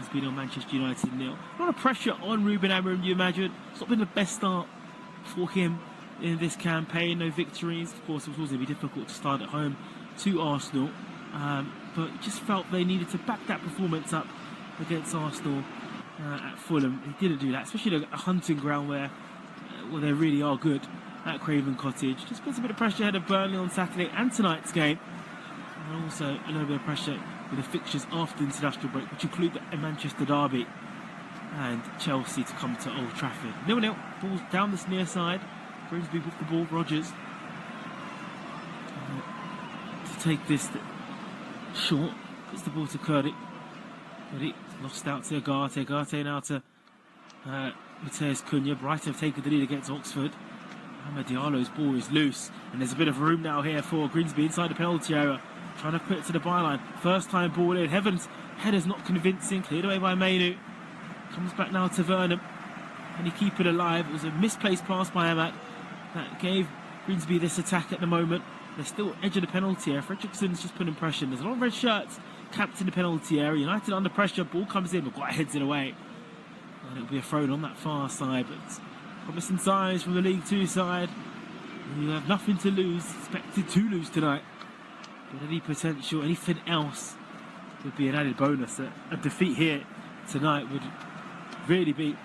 Grimsby nil, Manchester United nil. A lot of pressure on Ruben Amorim, you imagine. It's not been the best start for him in this campaign. No victories. Of course, it was always going to be difficult to start at home to Arsenal. But just felt they needed to back that performance up against Arsenal at Fulham. They didn't do that, especially a hunting ground where they really are good at Craven Cottage. Just puts a bit of pressure ahead of Burnley on Saturday and tonight's game. And also a little bit of pressure with the fixtures after the international break, which include the Manchester derby and Chelsea to come to Old Trafford. 0-0, balls down this near side. Grimsby with the ball, Rodgers to take this short, puts the ball to Curdy. Curdy lost out to Agate. Agate now to Mateus Cunha. Brighton have taken the lead against Oxford. Amad Diallo's ball is loose, and there's a bit of room now here for Grimsby inside the penalty area, trying to put it to the byline. First time ball in. Heaven's header's not convincing, cleared away by Mainu. Comes back now to Vernon. Can he keep it alive? It was a misplaced pass by Amad that gave Grimsby this attack at the moment. They're still edge of the penalty area. Fredrickson's just putting pressure. There's a lot of red shirts camped in the penalty area. United under pressure. Ball comes in, but quite heads it away. And it'll be a throw on that far side. But promising signs from the League Two side. You have nothing to lose. Expected to lose tonight. But any potential, anything else would be an added bonus. A defeat here tonight would really be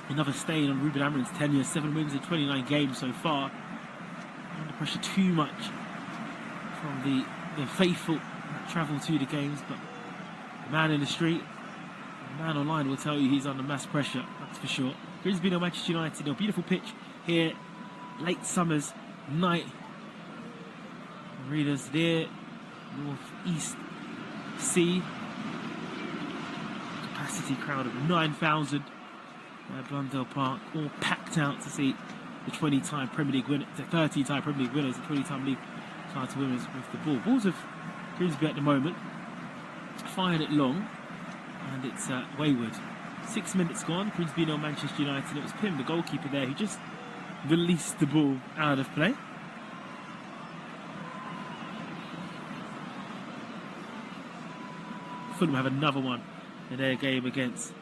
another stain on Ruben Amorim's tenure. 7 wins in 29 games so far. Under pressure too much from the faithful that travel to the games, but the man in the street, the man online will tell you he's under mass pressure, that's for sure. Grimsby nil, Manchester United nil. Beautiful pitch here, late summer's night. Arenas there, North East C. Capacity crowd of 9,000 at Blundell Park, all packed out to see the 20-time Premier League winners, the 13-time Premier League winners, the 20-time league title winners with the ball. Balls of Grimsby at the moment, fired it long, and it's wayward. 6 minutes gone, Grimsby nil, Manchester United. It was Pym, the goalkeeper there, who just released the ball out of play. Fulham have another one in their game against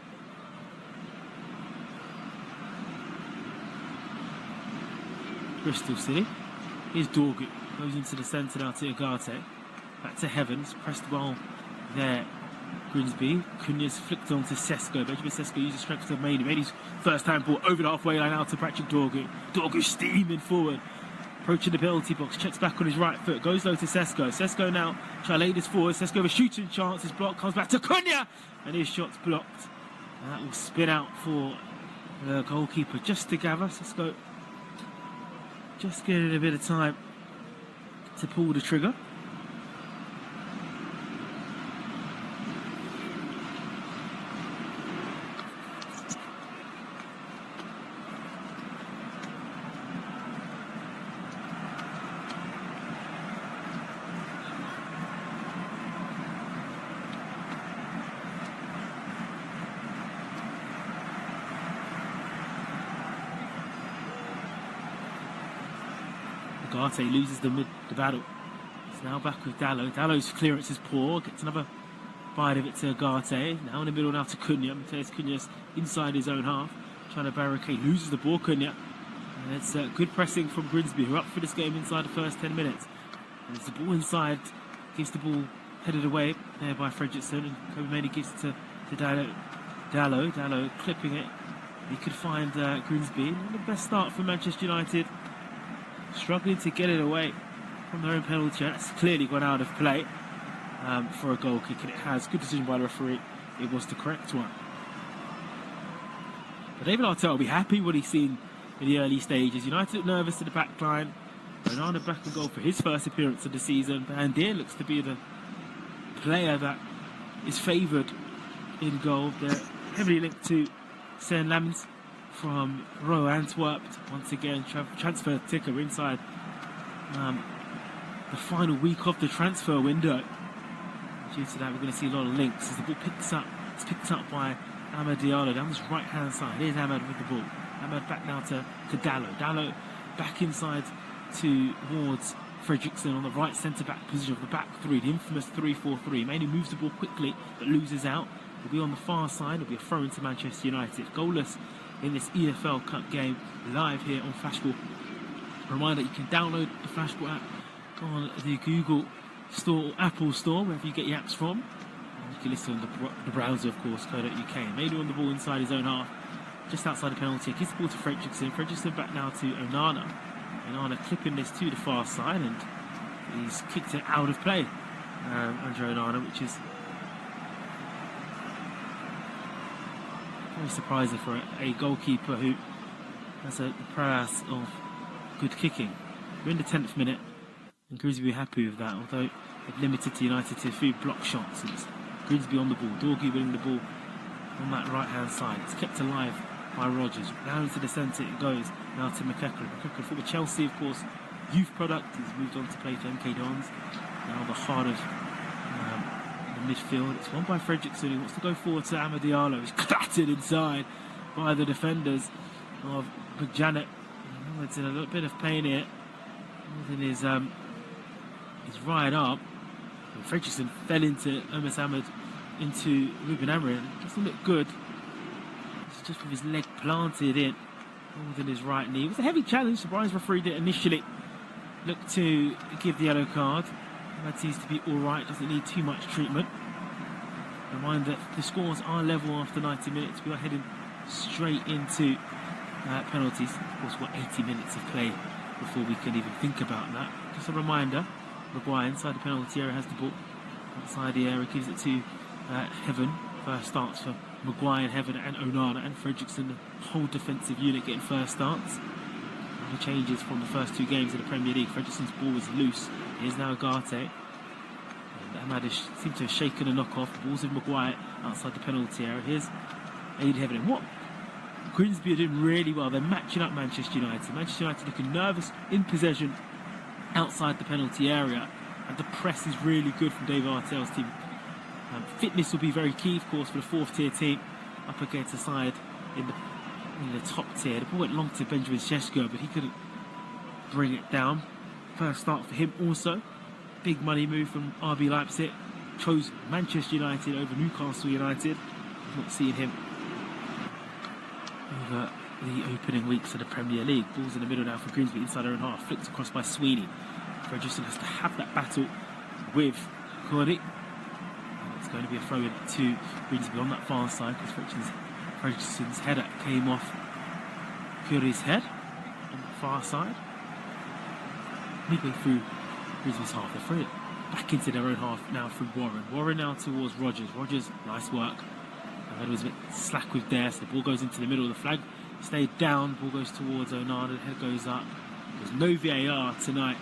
Bristol City. Here's Dorgu, goes into the centre now to Agate. Back to Heavens, pressed well there. Grimsby. Cunha's flicked on to Sesko. Benjamin Sesko uses strength to Mainu. Mainu's first time ball over the halfway line out to Patrick Dorgu. Dorgu steaming forward. Approaching the penalty box, checks back on his right foot, goes low to Sesko. Sesko now try to lay this forward. Sesko with a shooting chance, his block comes back to Cunha, and his shot's blocked. And that will spin out for the goalkeeper just to gather. Sesko just getting a bit of time to pull the trigger. Agate loses the battle. It's now back with Dallo. Dallo's clearance is poor. Gets another bite of it to Agate. Now in the middle now to Cunha. Mateus Cunha's inside his own half. Trying to barricade. Loses the ball, Cunha. And it's good pressing from Grimsby, who are up for this game inside the first 10 minutes. And it's the ball inside. Gives the ball headed away there by Fredrickson. And Kobe Mainey gives it to Dallo. Dallo clipping it. He could find Grimsby. Not the best start for Manchester United. Struggling to get it away from their own penalty. That's clearly gone out of play for a goal kick, and it has. Good decision by the referee. It was the correct one. But David Arteta will be happy what he's seen in the early stages. United look nervous to the back line. Onana back in goal for his first appearance of the season. Bandier looks to be the player that is favoured in goal. They're heavily linked to Sean Lamens from Royal Antwerp. Once again, transfer ticker inside the final week of the transfer window. Due to that, we're going to see a lot of links as the ball picks up. It's picked up by Amad Diallo down this right hand side. Here's Amad with the ball. Amad back now to Dallo. Dallo back inside towards Fredrickson on the right centre back position of the back three, the infamous 3-4-3. Mainly moves the ball quickly but loses out. will be on the far side. It'll be a throw into Manchester United. Goalless in this EFL Cup game, live here on Flashball. Reminder, you can download the Flashball app on the Google Store or Apple Store, wherever you get your apps from. And you can listen on the browser, of course, co.uk. Mainly on the ball inside his own half, just outside the penalty. Gives the ball to Fredrickson. Fredrickson back now to Onana. Onana clipping this to the far side, and he's kicked it out of play. Andre Onana, which is very surprising for a goalkeeper who has a prowess of good kicking. We're in the 10th minute, and Grimsby are happy with that, although they've limited to United to a few block shots. It's Grimsby on the ball, Dorgy winning the ball on that right hand side. It's kept alive by Rogers. Now into the centre it goes, now to McEachran. McEachran for Chelsea, of course, youth product. He's moved on to play for MK Dons. Now the heart of the midfield. It's won by Fredrickson, who wants to go forward to Amad Diallo. He's clattered inside by the defenders of Janet. It's in a little bit of pain here. His right up. Fredrickson fell into Omas Ahmed, into Ruben Amorim. Doesn't look good. It's just with his leg planted in, more than his right knee. It was a heavy challenge. The Brian's referee did initially look to give the yellow card. That seems to be alright, doesn't need too much treatment. Remind that the scores are level after 90 minutes. We are heading straight into penalties. Of course, we've got 80 minutes of play before we can even think about that. Just a reminder, Maguire inside the penalty area has the ball. Outside the area, gives it to Heaven. First starts for Maguire, Heaven and Onana, and Fredrickson, the whole defensive unit getting first starts. The changes from the first two games of the Premier League. Fredrickson's ball was loose. Here's now Agate. And Ahmad seemed to have shaken a knock-off. The ball's with Maguire outside the penalty area. Here's Aid Heaven. And what Grimsby are doing really well, they're matching up Manchester United. Manchester United looking nervous in possession outside the penalty area. And the press is really good from Dave Artell's team. Fitness will be very key, of course, for the fourth tier team up against the side in the top tier. The ball went long to Benjamin Šeško, but he couldn't bring it down. First start for him also. Big money move from RB Leipzig. Chose Manchester United over Newcastle United. I'm not seeing him over the opening weeks of the Premier League. Ball's in the middle now for Grimsby, inside their own half. Flicked across by Sweeney. Fredrickson has to have that battle with Cordy. It's going to be a throw in to Grimsby on that far side, because Fredrickson's header came off Curry's head on the far side. Midway through Grimsby's half, they throw it back into their own half now through Warren. Warren now towards Rogers. Rogers, nice work. It was a bit slack with there, so the ball goes into the middle. The flag stayed down, ball goes towards Onana, the head goes up. There's no VAR tonight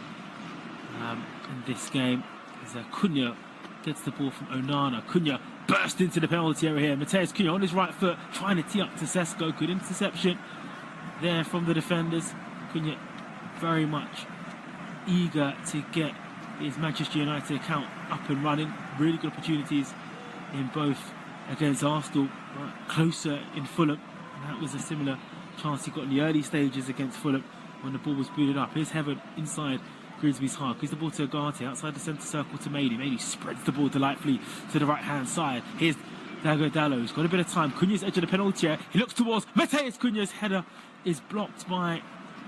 in this game. As Cunha gets the ball from Onana. Cunha burst into the penalty area here. Mateus Cunha on his right foot, trying to tee up to Šeško. Good interception there from the defenders. Cunha very much eager to get his Manchester United account up and running. Really good opportunities in both against Arsenal, closer in Fulham. And that was a similar chance he got in the early stages against Fulham when the ball was booted up. Here's Heaven inside Grimsby's half. Gives the ball to Agate outside the centre circle to Mady. Mady spreads the ball delightfully to the right hand side. Here's Dago Dallo. He's got a bit of time. Cunha's edge of the penalty area. He looks towards Mateus Cunha's header is blocked by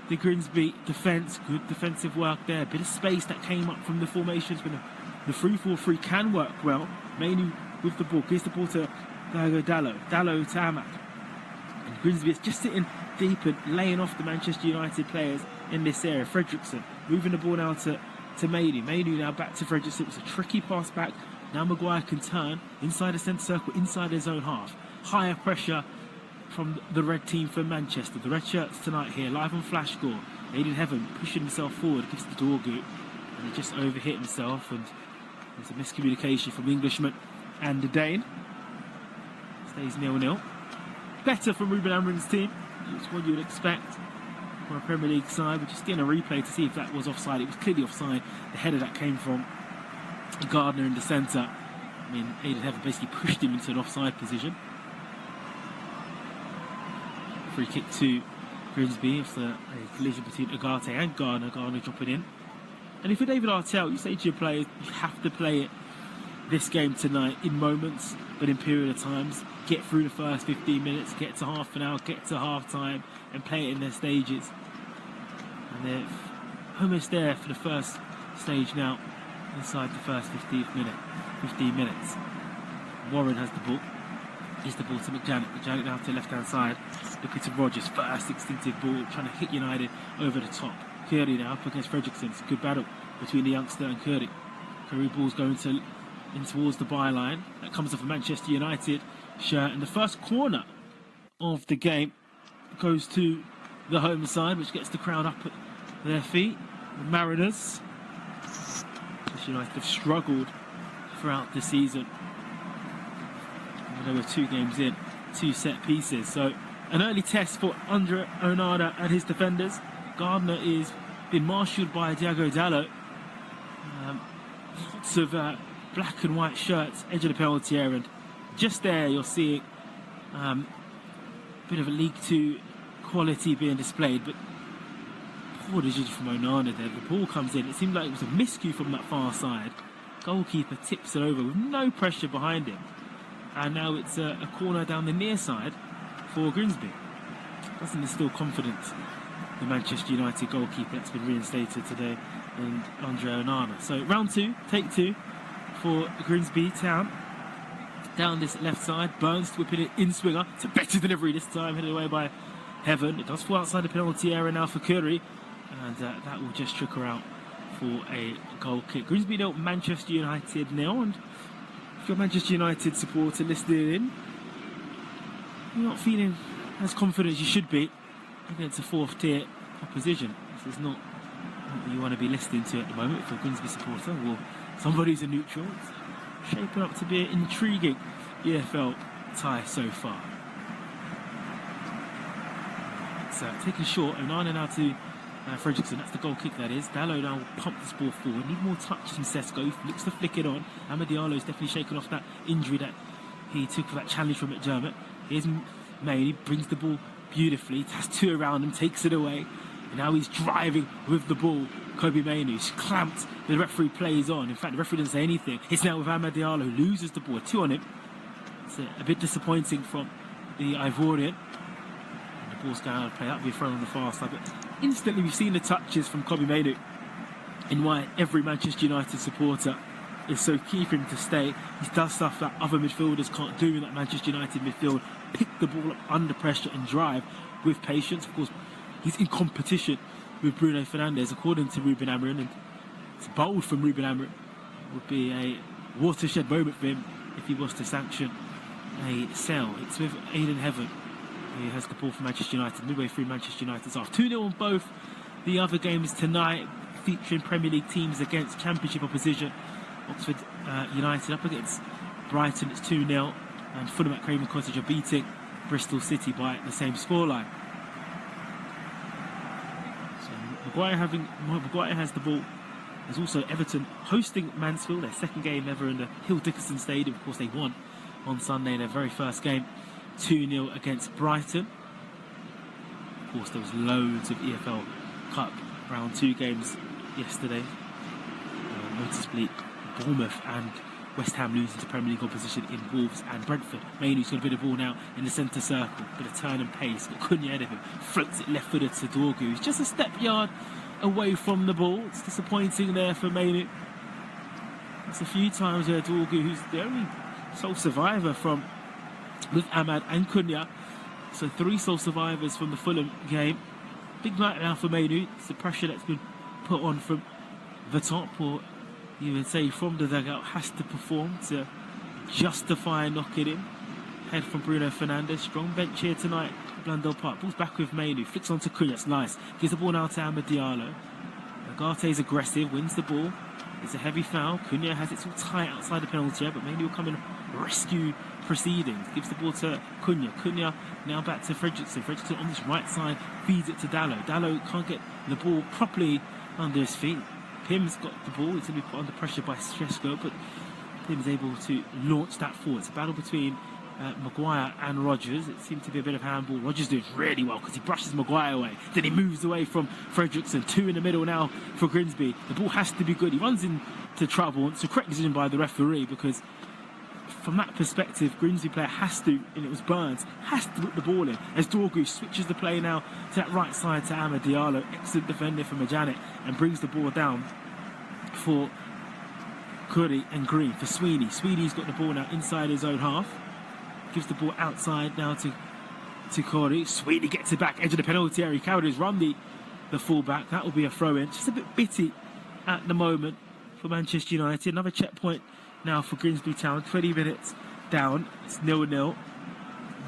the Grimsby defence. Good defensive work there. A bit of space that came up from the formations when the 3-4-3 can work well. Mainly with the ball. Gives the ball to Dago Dallo. Dallo to Ahmad. And Grimsby is just sitting deep and laying off the Manchester United players in this area. Fredrickson moving the ball now to Mady. Mady now back to Fredrickson. It was a tricky pass back. Now Maguire can turn inside the centre circle, inside his own half. Higher pressure from the red team for Manchester. The red shirts tonight here, live on Flash Score. Aiden Heaven pushing himself forward, gives the Dorgu, and he just overhit himself, and there's a miscommunication from the Englishman and the Dane. Stays 0-0. Better from Ruben Amorim's team. It's what you would expect from a Premier League side. We're just getting a replay to see if that was offside. It was clearly offside. The header that came from Gardner in the centre. I mean, Aiden Heaven basically pushed him into an offside position. Free kick to Grimsby. It's a collision between Agate and Gardner. Gardner dropping in. And if you're David Artell, you say to your players, you have to play it this game tonight in moments but in period of times, get through the first 15 minutes, get to half an hour, get to half time, and play it in their stages. And they're almost there for the first stage now, inside the first 15 minutes. Warren has the ball. Gives the ball to McJanet. McJanet now to the left-hand side. Looking to Rogers. First instinctive ball, trying to hit United over the top. Curry now up against Fredrickson. It's a good battle between the youngster and Curry. Curry ball's going in towards the byline. That comes off a Manchester United shirt. And the first corner of the game goes to the home side, which gets the crowd up at their feet. The Mariners. Manchester United have struggled throughout the season. They were 2 games in, 2 set pieces. So an early test for Andre Onana and his defenders. Gardner is been marshalled by Diogo Dalot. Lots of black and white shirts, edge of the penalty area, and just there you're seeing a bit of a League 2 quality being displayed, but poor decision from Onana there. The ball comes in. It seemed like it was a miscue from that far side. Goalkeeper tips it over with no pressure behind him. And now it's a corner down the near side for Grimsby. Doesn't instill confidence. The Manchester United goalkeeper that's been reinstated today, and Andre Onana. So round 2, take 2 for Grimsby Town. Down this left side, Burns whipping it in swinger. It's a better delivery this time, headed away by Heaven. It does fall outside the penalty area now for Curry, and that will just trickle out for a goal kick. Grimsby 0, Manchester United 0, and if you're a Manchester United supporter listening in, you're not feeling as confident as you should be against a 4th tier opposition. This is not what you want to be listening to at the moment for a Grimsby supporter or somebody who's a neutral. It's shaping up to be an intriguing EFL tie so far. It's taken short. Onana now to Fredrickson. That's the goal kick, that is. Dalot now will pump this ball forward. Need more touch from Sesko. Looks to flick it on. Amad Diallo's definitely shaken off that injury that he took for that challenge from McDermott. Here's May. He brings the ball beautifully. Has 2 around him. Takes it away. And now he's driving with the ball. Kobe Mainoo's clamped. The referee plays on. In fact, the referee doesn't say anything. It's now with Amad Diallo, who loses the ball. 2 on him. It's a bit disappointing from the Ivorian. And the ball's going out of play. That'll be thrown on the far side. But instantly, we've seen the touches from Kobe Mainoo, and why every Manchester United supporter is so key for him to stay. He does stuff that other midfielders can't do in that Manchester United midfield. Pick the ball up under pressure and drive with patience. Of course, he's in competition with Bruno Fernandes, according to Ruben Amorim, and it's bold from Ruben Amorim. It would be a watershed moment for him if he was to sanction a sell. It's with Aidan Heaven. He has the ball for Manchester United, midway through Manchester United's half. 2-0 on both the other games tonight, featuring Premier League teams against Championship opposition. Oxford United up against Brighton, it's 2-0. And Fulham at Craven Cottage are beating Bristol City by the same scoreline. So Maguire has the ball. There's also Everton hosting Mansfield, their 2nd game ever in the Hill Dickinson Stadium. Of course, they won on Sunday in their very first game. 2-0 against Brighton. Of course, there was loads of EFL Cup round 2 games yesterday. Noticeably, Bournemouth and West Ham losing to Premier League opposition in Wolves and Brentford. Mainoo's got a bit of ball now in the centre circle. Bit of turn and pace. Got Cunha ahead of him. Floats it left-footed to Dorgu, who's just a step yard away from the ball. It's disappointing there for Mainoo. It's a few times where Dorgu, who's the only sole survivor from with Amad and Cunha. So 3 sole survivors from the Fulham game. Big night now for Mainoo. It's the pressure that's been put on from the top, or you would say from the dugout, has to perform to justify knocking him. Head from Bruno Fernandes. Strong bench here tonight at Blundell Park. Ball's back with Mainoo. Flicks on to Cunha. It's nice. Gives the ball now to Amad Diallo. Agate's aggressive. Wins the ball. It's a heavy foul. Cunha has it all tight outside the penalty area, but Mainoo will come and rescue proceedings. Gives the ball to Cunha. Cunha now back to Fredrickson. Fredrickson on this right side feeds it to Dalot. Dalot can't get the ball properly under his feet. Pim's got the ball. It's going to be put under pressure by Sesko, but Pim's able to launch that forward. It's a battle between Maguire and Rogers. It seemed to be a bit of handball. Rogers doing really well because he brushes Maguire away. Then he moves away from Fredrickson. 2 in the middle now for Grimsby. The ball has to be good. He runs into trouble. It's a correct decision by the referee because from that perspective, Grimsby player has to, and it was Burns, has to put the ball in. As Dorgu switches the play now to that right side to Amad Diallo, excellent defender from Majanik, and brings the ball down for Curry and Green, for Sweeney. Sweeney's got the ball now inside his own half. Gives the ball outside now to Curry. Sweeney gets it back, edge of the penalty area. Cowdery's run the full-back. That will be a throw-in. Just a bit bitty at the moment for Manchester United. Another checkpoint now for Grimsby Town. 20 minutes down. It's 0-0.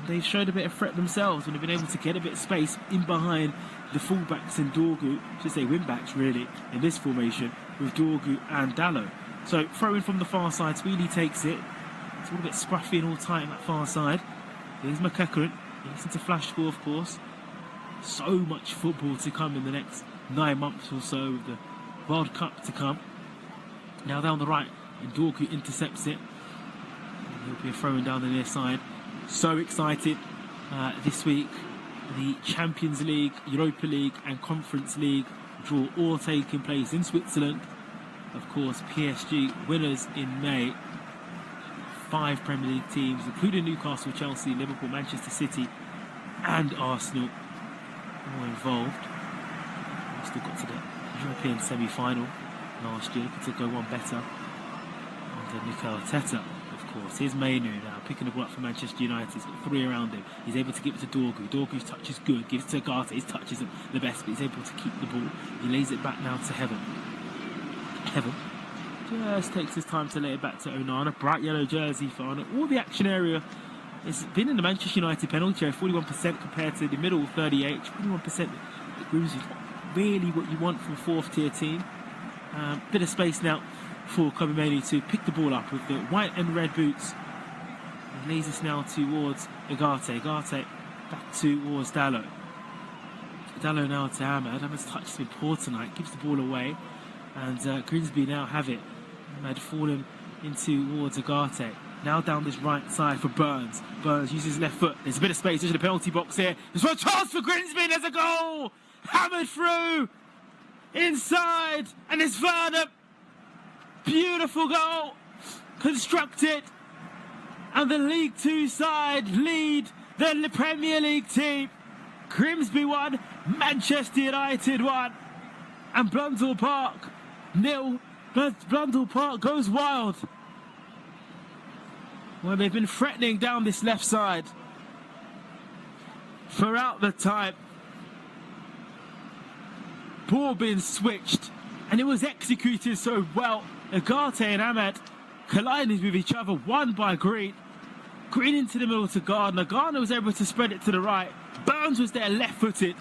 They've showed a bit of threat themselves when they've been able to get a bit of space in behind the full-backs and Dorgu, should say wing-backs really, in this formation with Dorgu and Dallo. So throw-in from the far side. Sweeney takes it. It's all a bit scruffy and all tight on that far side. Here's McEachran. He listens to Flash Score, of course. So much football to come in the next 9 months or so, with the World Cup to come. Now down the right, and Dorgu intercepts it. And he'll be a throw-in down the near side. So excited this week. The Champions League, Europa League and Conference League draw all taking place in Switzerland. Of course, PSG winners in May. 5 Premier League teams, including Newcastle, Chelsea, Liverpool, Manchester City and Arsenal, all involved. We still got to the European semi-final last year, looking to go one better under Mikel Arteta, of course. Here's Mainu now, picking the ball up for Manchester United. He's got 3 around him. He's able to give it to Dorgu. Dorgu's touch is good, gives it to Agate. His touch isn't the best, but he's able to keep the ball. He lays it back now to Heaven. Heaven just takes his time to lay it back to Onana. Bright yellow jersey for Onana. All the action area has been in the Manchester United penalty area, 41% compared to the middle 38. 21% at Grimsby. Really what you want from a 4th tier team. Bit of space now for Kobe Mainoo to pick the ball up with the white and red boots. He lays this now towards Agate. Agate back towards Dallo. Dallo now to Ahmed. Ahmed's touch has been poor tonight. Gives the ball away. And Grimsby now have it. Ahmed fallen in towards Agate. Now down this right side for Burns. Burns uses his left foot. There's a bit of space in the penalty box here. There's a chance for Grimsby. There's a goal. Hammered through. Inside. And it's Werner. Beautiful goal. Constructed. And the League 2 side lead the Premier League team. Grimsby 1. Manchester United 1. And Blundell Park 0. Blundell Park goes wild. Well, they've been threatening down this left side throughout the time. Ball being switched, and it was executed so well. Agate and Ahmed collided with each other, won by Green. Green into the middle to Gardner. Gardner was able to spread it to the right. Burns was there left-footed,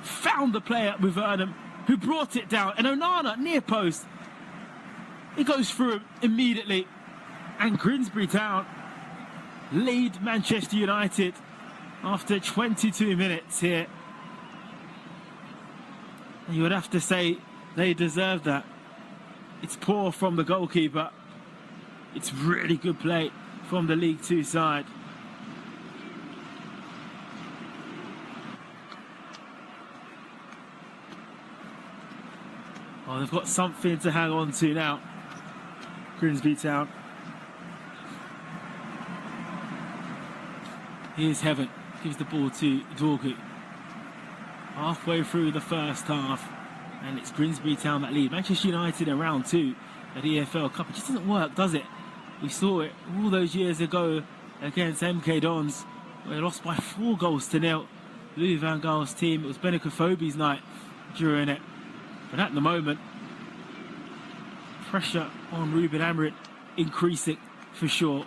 found the player with Vernon, who brought it down. And Onana, near post, it goes through him immediately. And Grimsby Town lead Manchester United after 22 minutes here. And you would have to say they deserve that. It's poor from the goalkeeper. It's really good play from the League 2 side. Oh, they've got something to hang on to now. Grimsby Town. Here's Heaven. Gives the ball to Dorgu. Halfway through the first half. And it's Grimsby Town that lead. Manchester United in round 2 at EFL Cup. It just doesn't work, does it? We saw it all those years ago against MK Dons. They lost by 4-0. Louis van Gaal's team. It was Benakofobi's night during it. But at the moment, pressure on Ruben Amorim increasing for sure.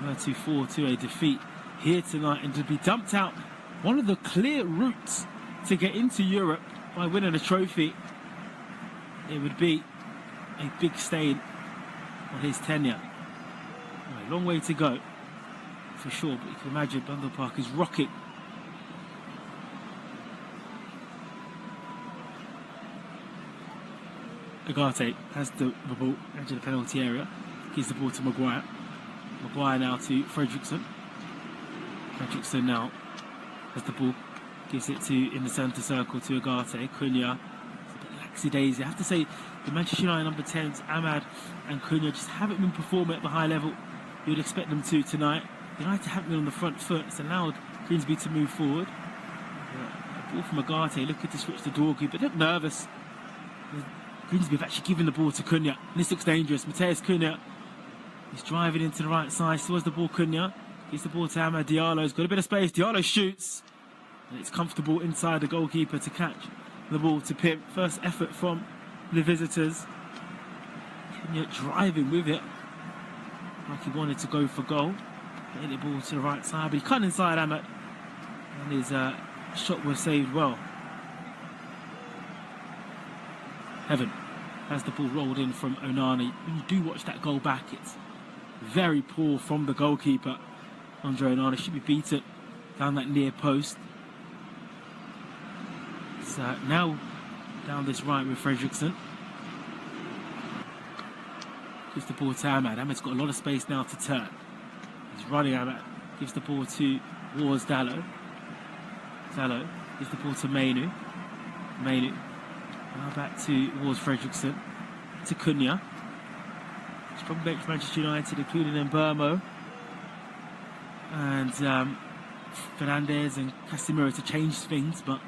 We're to fall to a defeat here tonight, and to be dumped out one of the clear routes to get into Europe by winning a trophy. It would be a big stain on his tenure. A long way to go for sure, but you can imagine Blundell Park is rocking. Agate has the ball into the penalty area, gives the ball to Maguire. Maguire now to Fredrickson. Fredrickson now has the ball, gives it to in the centre circle to Agate. Cunha, it's a bit laxy-daisy. I have to say, The Manchester United number 10s, Ahmad and Cunha, just haven't been performing at the high level you would expect them to tonight. United haven't been on the front foot. It's allowed Grimsby to move forward. A ball from Agate, looking to switch to Dorgu, but look nervous. Grimsby have actually given the ball to Cunha. And this looks dangerous. Mateus Cunha is driving into the right side. Towards the ball, Cunha gives the ball to Amad Diallo's got a bit of space. Diallo shoots. And it's comfortable inside the goalkeeper to catch the ball to Pim. First effort from the visitors. Cunha driving with it. Like he wanted to go for goal. Hit the ball to the right side, but he cut inside Ahmed. And his shot was saved well. Heaven has the ball rolled in from Onana. When you do watch that goal back, it's very poor from the goalkeeper. Andre Onana should be beaten down that near post. So now down this right with Fredrickson. Gives the ball to Ahmed. Ahmed's got a lot of space now to turn. He's running Ahmed. Gives the ball to Wars Dallo. Dallo gives the ball to Mainu. Mainu. Now back to Wars Fredrickson. To Cunha. Strong bench Manchester United, including Mbermo. And Fernandez and Casemiro to change things, but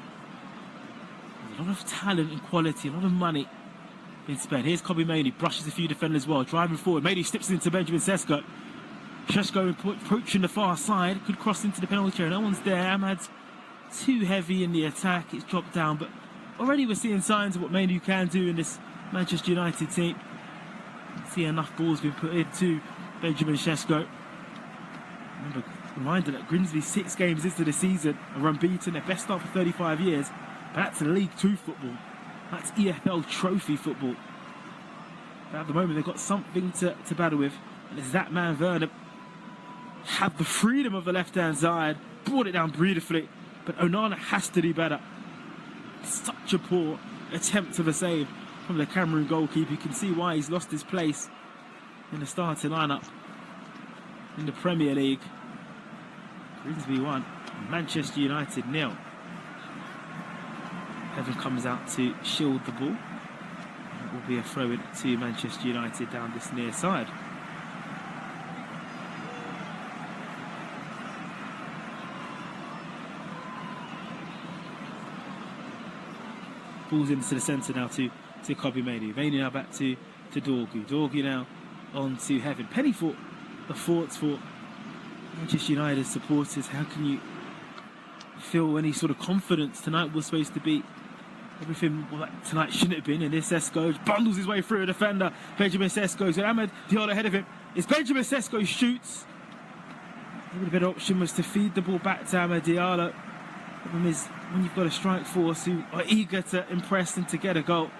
there's a lot of talent and quality, a lot of money being spent. Here's Kobe Mainu, brushes a few defenders as well, driving forward. Mainu slips into Benjamin Sesko. Sesko approaching the far side, could cross into the penalty area. No one's there. Ahmad's too heavy in the attack. It's dropped down, but already we're seeing signs of what Mainu can do in this Manchester United team. See enough balls being put into Benjamin Sesko. Remember, reminder that Grimsby 6 games into the season are unbeaten, their best start for 35 years. But that's League 2 football. That's EFL trophy football. But at the moment, they've got something to battle with. And it's that man, Werner, had the freedom of the left-hand side, brought it down beautifully. But Onana has to do better. Such a poor attempt of a save from the Cameroon goalkeeper. You can see why he's lost his place in the starting lineup in the Premier League. Grimsby 1, Manchester United 0. Heaven comes out to shield the ball. It will be a throw-in to Manchester United down this near side. Balls into the centre now to Kobe Mainu. Mainu now back to Dorgu. Dorgu now on to Heaven. Penny for the thoughts for Manchester United supporters. How can you feel any sort of confidence? Tonight was supposed to be everything like tonight shouldn't have been. And this Sesko bundles his way through a defender. Benjamin Sesko. So Ahmed Diallo ahead of him. It's Benjamin Sesko shoots. Maybe the better option was to feed the ball back to Ahmed Diallo. The problem is when you've got a strike force who are eager to impress and to get a goal,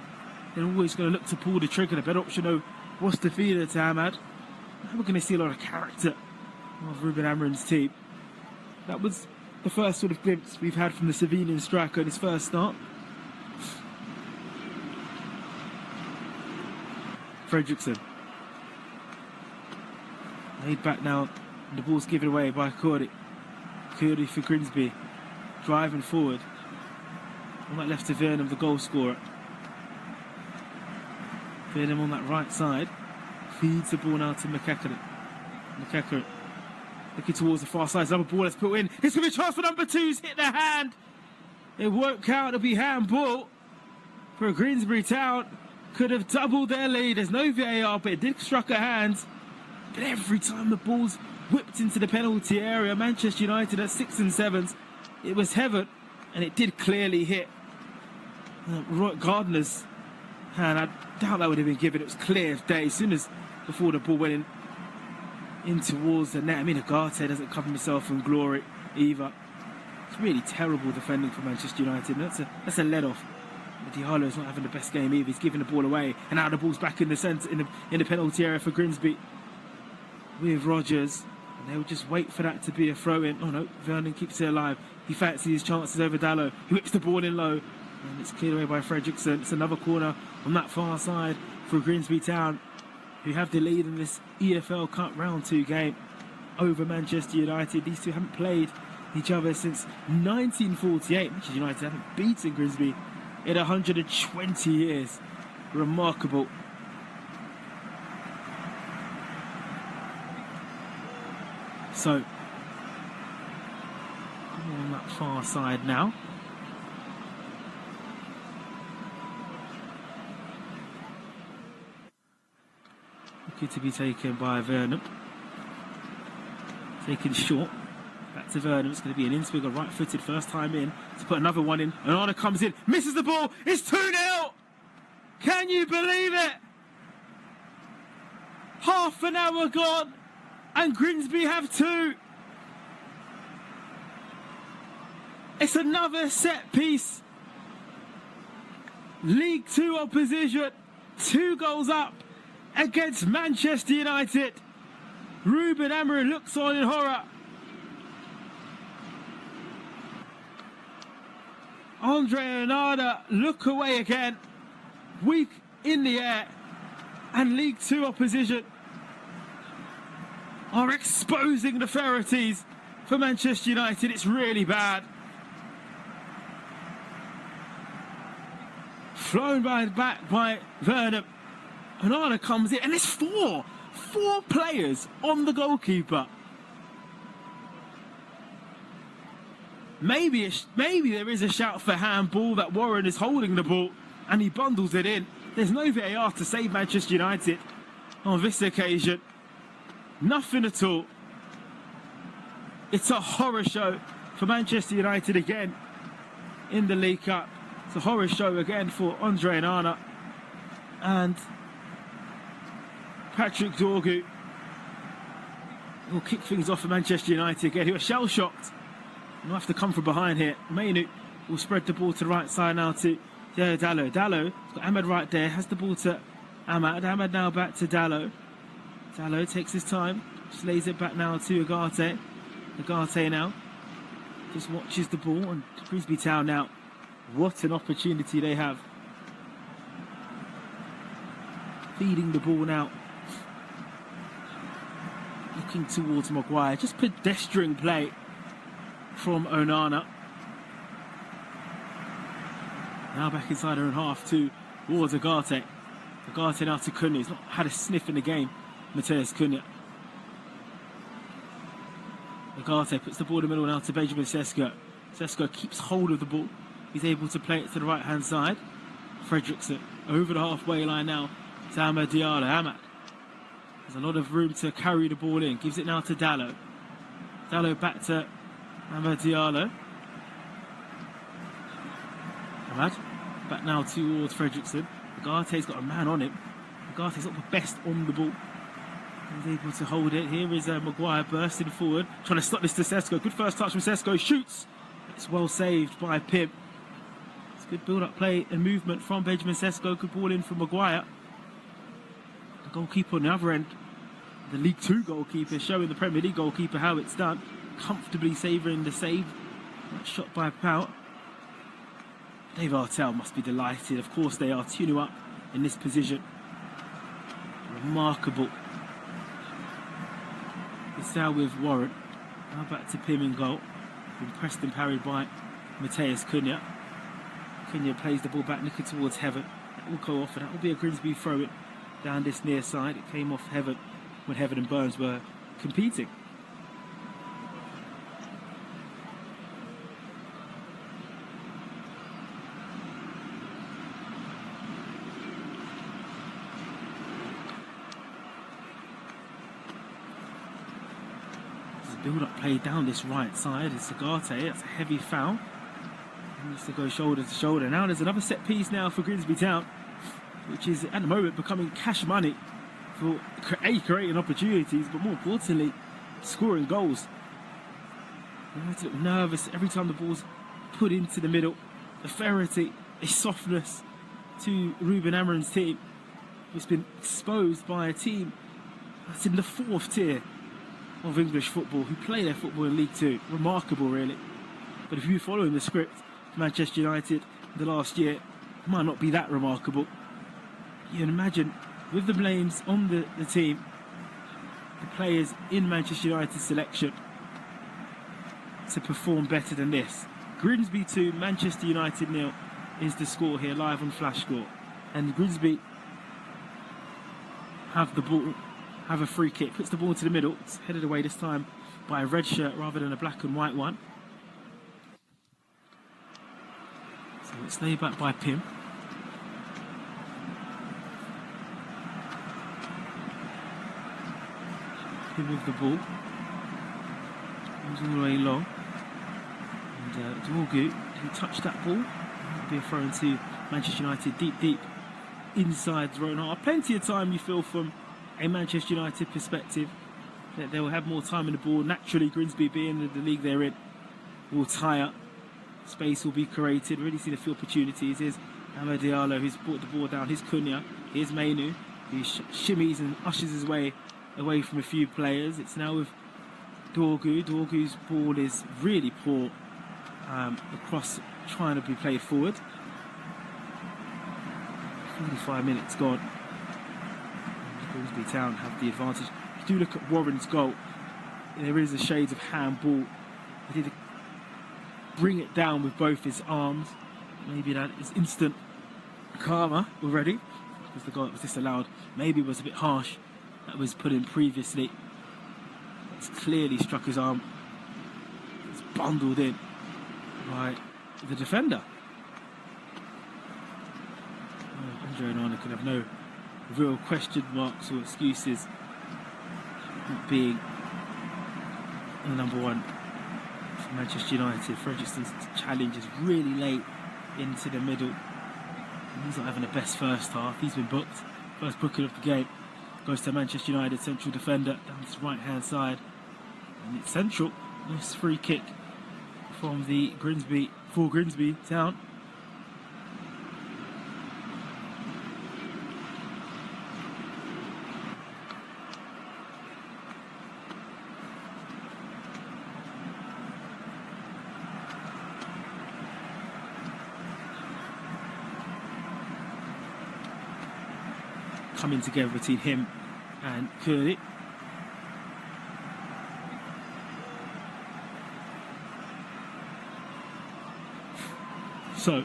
they're always going to look to pull the trigger. The better option though was to feed it to Ahmed. Now we're going to see a lot of character of Ruben Amorim's team. That was the first sort of glimpse we've had from the Slovenian striker in his first start. Fredrickson. Laid back now, and the ball's given away by Cordy. Cordy for Grimsby. Driving forward. On that left to Vernam, the goal scorer. Vernam on that right side. Feeds the ball now to McEachran. McEachran looking towards the far side. Another ball that's put in. It's going to be a chance for number 2's hit the hand. It won't count. It'll be handball for Grimsby Town. Could have doubled their lead. There's no VAR, but it did struck a hand. But every time the ball's whipped into the penalty area, Manchester United at 6 and 7s, it was heaven, and it did clearly hit Roy Gardner's hand. I doubt that would have been given. It was clear as day as soon as before the ball went in towards the net. I mean, Agate doesn't cover himself in glory either. It's really terrible defending for Manchester United. That's a let-off. Diallo's not having the best game either. He's giving the ball away, and now the ball's back in the centre, in the penalty area for Grimsby with Rodgers, and they'll just wait for that to be a throw-in. Oh no, Vernon keeps it alive. He fancies his chances over Dallo. He whips the ball in low, and it's cleared away by Fredrickson. It's another corner on that far side for Grimsby Town, who have the lead in this EFL Cup Round 2 game over Manchester United. These two haven't played each other since 1948. Manchester United haven't beaten Grimsby in 120 years. Remarkable. So, on that far side now. Looking to be taken by Vernon. Taken short. Back to Vernon. It's going to be an in-swigger, right-footed, first time in. To put another one in. Onana comes in, misses the ball. It's 2-0. Can you believe it? Half an hour gone, and Grimsby have 2. It's another set piece. League 2 opposition. 2 goals up against Manchester United. Ruben Amorim looks on in horror. Andre Onana look away again. Weak in the air. And League 2 opposition are exposing the frailties for Manchester United. It's really bad. Flown back by Vernon. Onana comes in, and there's four players on the goalkeeper. Maybe there is a shout for handball, that Warren is holding the ball and he bundles it in. There's no VAR to save Manchester United on this occasion. Nothing at all. It's a horror show for Manchester United again in the League Cup. It's a horror show again for Andre Onana and Patrick Dorgu. Will kick things off for Manchester United again, who are shell-shocked. They'll have to come from behind here. Mainu will spread the ball to the right side now to Dallo. Dallo's got Ahmed right there, has the ball to Ahmed. Ahmed now back to Dallo. Dallo takes his time, just lays it back now to Agate. Agate now just watches the ball, and Grimsby Town now. What an opportunity they have. Feeding the ball now. Looking towards Maguire. Just pedestrian play from Onana. Now back inside her own half towards Agate. Agate now to Cunha. He's not had a sniff in the game. Mateus Cunha. Agate puts the ball in the middle now to Benjamin Sesko. Sesko keeps hold of the ball. He's able to play it to the right hand side. Fredrickson over the halfway line now to Amad Diallo. Amad. There's a lot of room to carry the ball in. Gives it now to Dallo. Dallo back to Amad Diallo. Amad back now towards Fredrickson. Agate's got a man on him. Agate's not the best on the ball. He's able to hold it. Here is Maguire bursting forward, trying to stop this to Sesko. Good first touch from Sesko. Shoots. It's well saved by Pim. It's good build-up play and movement from Benjamin Sesko. Good ball in from Maguire. The goalkeeper on the other end, the League 2 goalkeeper, showing the Premier League goalkeeper how it's done. Comfortably savouring the save. That shot by Pout. Dave Artell must be delighted. Of course they are. 2-0 up in this position. Remarkable. It's now with Warren. Now back to Pim in goal. Been pressed and parried by Mateus Cunha. Cunha plays the ball back, looking towards Heaven. That will go off, and that will be a Grimsby throw-in down this near side. It came off Heaven when Heaven and Burns were competing. Build-up play down this right side. It's Agate. That's a heavy foul. He needs to go shoulder to shoulder. Now there's another set piece now for Grimsby Town, which is at the moment becoming cash money for creating opportunities, but more importantly, scoring goals. You have to look nervous every time the ball's put into the middle. The ferocity, a softness to Ruben Amorim's team, who's been exposed by a team that's in the 4th tier of English football, who play their football in League 2. Remarkable, really. But if you're following the script for Manchester United in the last year, it might not be that remarkable. You can imagine, with the blames on the team, the players in Manchester United's selection, to perform better than this. Grimsby 2, Manchester United 0 is the score here, live on Flash Score. And Grimsby have the ball, have a free kick, puts the ball into the middle. It's headed away this time by a red shirt rather than a black and white one. So it's laid back by Pim. Pim with the ball. Goes all the way long. And Dorgu didn't touch that ball. It'll be a throw into Manchester United deep inside their own half. Plenty of time, you feel, from a Manchester United perspective, that they will have more time in the ball. Naturally, Grimsby, being in the league they're in, will tire. Space will be created. Really see the few opportunities. Here's Amad Diallo, who's brought the ball down. Here's Cunha. Here's Mainu, who shimmies and ushers his way away from a few players. It's now with Dorgu. Dorgu's ball is really poor across, trying to be played forward. 45 minutes gone. Grimsby Town have the advantage. If you do look at Warren's goal, there is a shade of handball. He did bring it down with both his arms. Maybe that is instant karma already, because the goal that was disallowed maybe was a bit harsh. That was put in previously. It's clearly struck his arm. It's bundled in by the defender. Andre Onana could have no real question marks or excuses not being the number one for Manchester United. Fredrickson's challenge is really late into the middle. He's not having the best first half. He's been booked. First booking of the game goes to Manchester United central defender down his right hand side. And it's central. Nice free kick from the Grimsby Town. Coming together between him and Curly. So,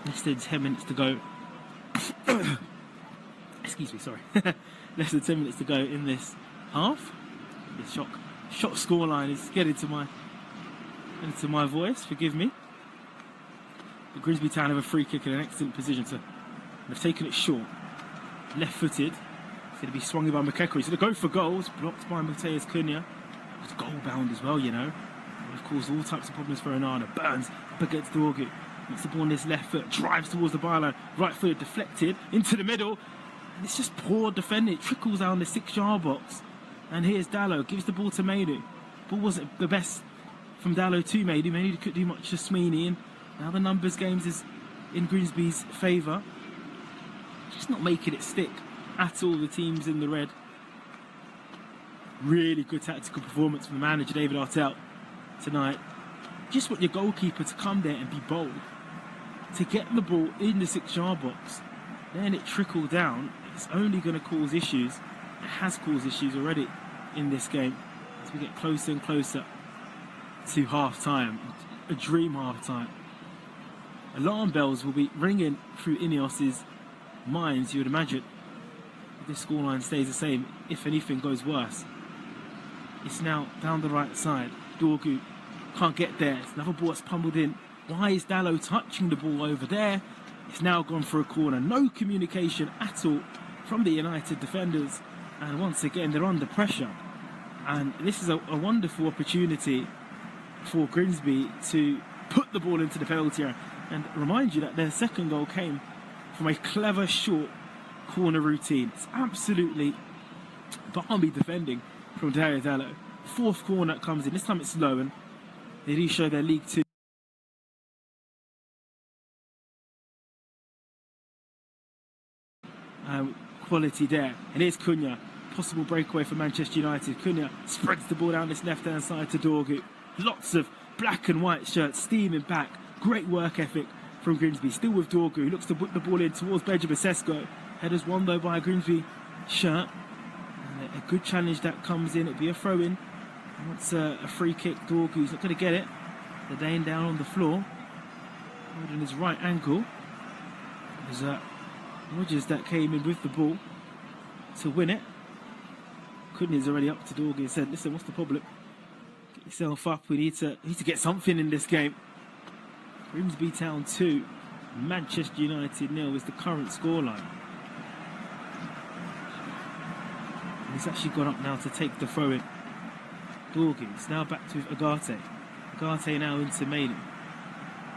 less than 10 minutes to go. Excuse me, sorry. Less than 10 minutes to go in this half. This shot scoreline is getting to my voice, forgive me. But Grimsby Town have a free kick in an excellent position to. They've taken it short, left-footed. It's going to be swung in by McEachran. He's going to go for goals, blocked by Mateus Cunha. It's goal-bound as well, you know. And of course, all types of problems for Onana. Burns up against Dorgu. Makes the ball on his left foot, drives towards the byline. Right-footed, deflected, into the middle. And it's just poor defending. It trickles down the 6-yard box. And here's Dallo, gives the ball to Mainu. Ball wasn't the best from Dallo to Mainu. Mainu couldn't do much to Sweeney. And now the numbers games is in Grimsby's favour. Just not making it stick at all, the teams in the red. Really good tactical performance from the manager, David Artell, tonight. Just want your goalkeeper to come there and be bold. To get the ball in the 6-yard box, then it trickle down. It's only going to cause issues. It has caused issues already in this game as we get closer and closer to half-time. A dream half-time. Alarm bells will be ringing through Ineos's minds, you would imagine. If this scoreline stays the same, if anything goes worse. It's now down the right side. Dorgu can't get there. It's another ball that's pummeled in. Why is Dallo touching the ball over there? It's now gone for a corner. No communication at all from the United defenders. And once again, they're under pressure. And this is a wonderful opportunity for Grimsby to put the ball into the penalty area. And remind you that their second goal came from a clever short corner routine. It's absolutely balmy defending from Dario Dallo. Fourth corner comes in. This time it's low, and they do show their League 2 quality there. And here's Cunha. Possible breakaway for Manchester United. Cunha spreads the ball down this left-hand side to Dorgu. Lots of black and white shirts steaming back. Great work ethic from Grimsby. Still with Dorgu. Looks to put the ball in towards Benjamin Sesko. Headers won though by a Grimsby shirt. And a good challenge that comes in. It'll be a throw-in. Wants a free kick. Dorgu's not going to get it. The Dane down on the floor, holding his right ankle. It was Rogers that came in with the ball to win it. Cunya's already up to Dorgy and said, listen, what's the problem? Get yourself up. We need to get something in this game. Grimsby Town 2, Manchester United 0 is the current scoreline. And he's actually gone up now to take the throw in. Dorgy, it's now back to Agate. Agate now into Mainu.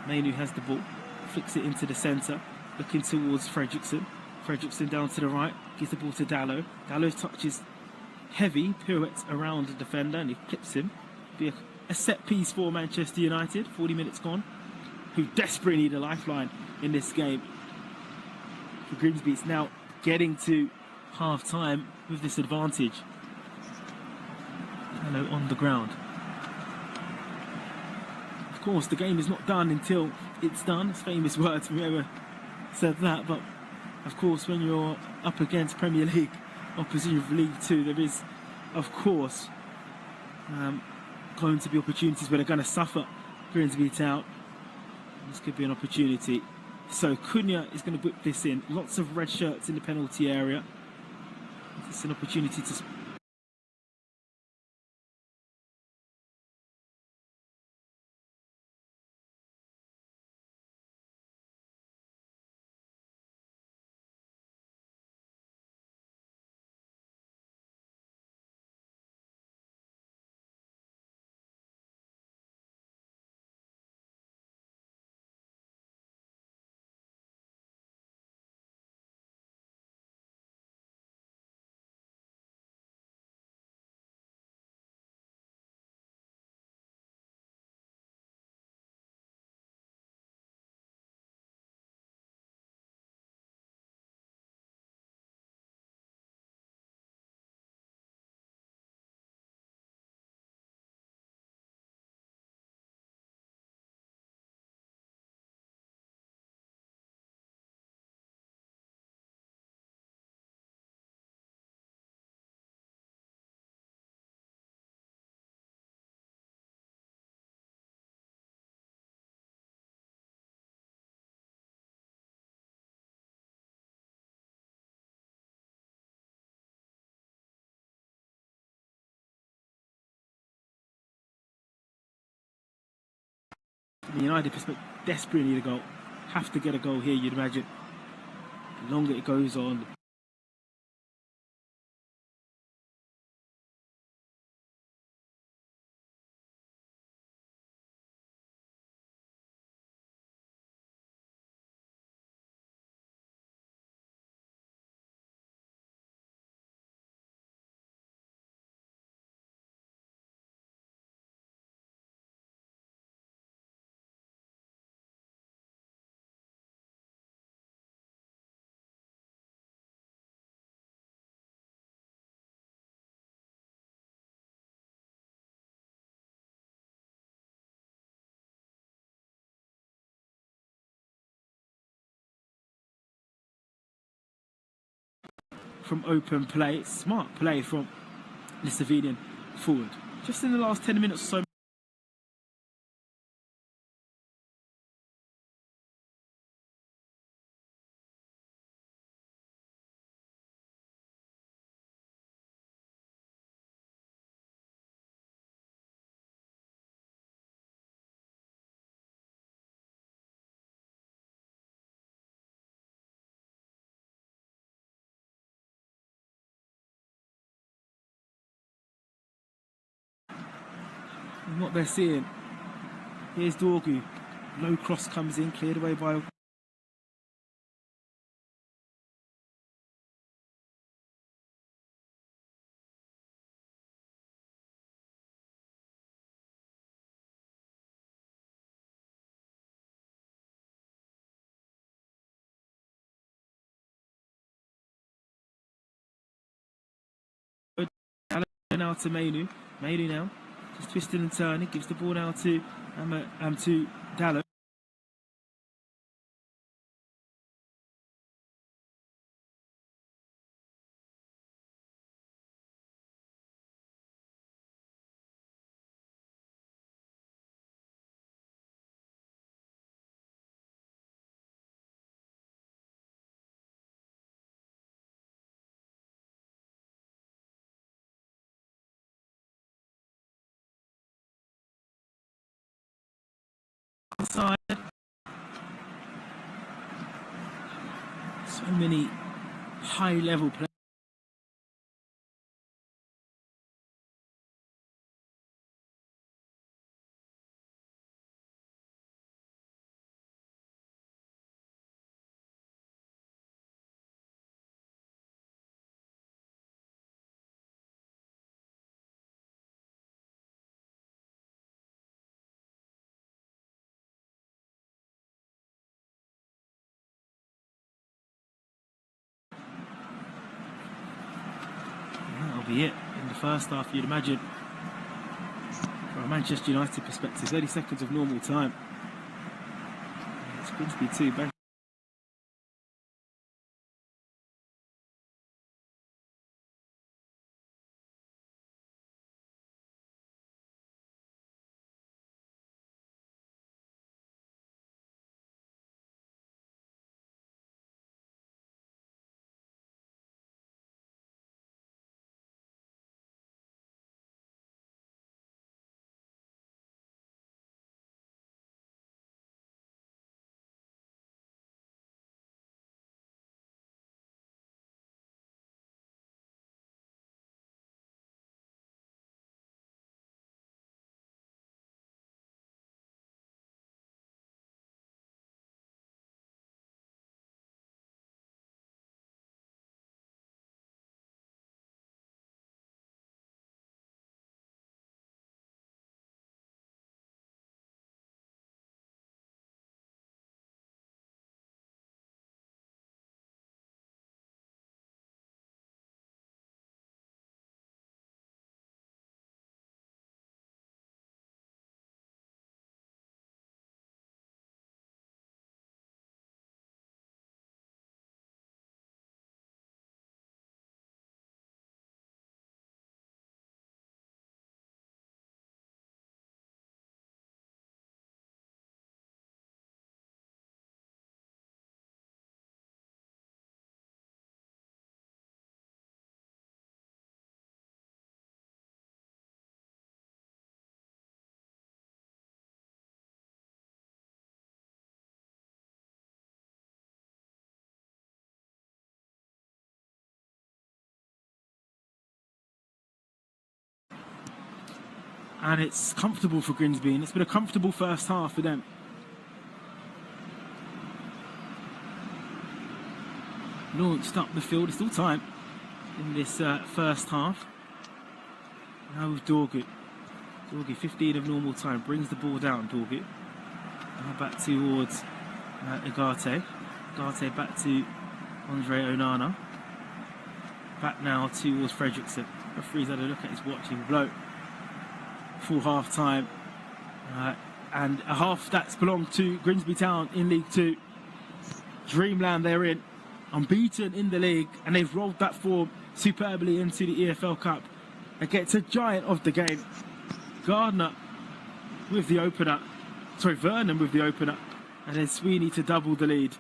Mainu has the ball, flicks it into the centre, looking towards Fredrickson. Fredrickson down to the right, gives the ball to Dallow. Dallow touches heavy, pirouettes around the defender and he clips him. Be a set piece for Manchester United, 40 minutes gone, who desperately need a lifeline in this game. For Grimsby, it's now getting to half time with this advantage. Dallow on the ground. Of course, the game is not done until it's done. It's famous words, whoever said that, but of course, when you're up against Premier League opposition of League 2, there is, of course, going to be opportunities where they're going to suffer Grimsby Town. This could be an opportunity. So Cunha is going to whip this in. Lots of red shirts in the penalty area. It's an opportunity to... From a United perspective, desperately need a goal. Have to get a goal here, you'd imagine. The longer it goes on, from open play, smart play from the Slovenian forward. Just in the last 10 minutes or so, what they're seeing. Here's Dorgu. Low cross comes in, cleared away by... now to Mainu. Mainu now, just twisting and turning, gives the ball now to Dallow. inside. So many high-level players. That'll be it in the first half, you'd imagine. From a Manchester United perspective, 30 seconds of normal time. It's Grimsby 2. And it's comfortable for Grimsby, and it's been a comfortable first half for them. Launched up the field, it's still time in this first half. Now with Dorgu. Dorgu, 15 of normal time, brings the ball down, Dorgu. Now back towards Igate. Igate back to Andre Onana. Back now towards Fredrickson. Referee's had a look at his watch, he will blow. Full half time, and a half that's belonged to Grimsby Town in League 2. Dreamland they're in, unbeaten in the league, and they've rolled that form superbly into the EFL Cup against a giant of the game. Gardner with the opener, Vernon with the opener, and then Sweeney to double the lead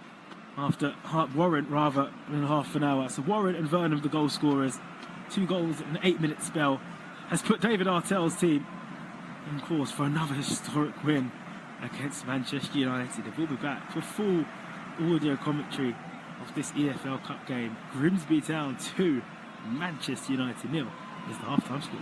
after Warren rather in half an hour. So Warren and Vernon the goal scorers, 2 goals in an 8-minute spell, has put David Artell's team in course for another historic win against Manchester United. We'll be back for full audio commentary of this EFL Cup game. Grimsby Town 2, Manchester United 0 is the half-time score.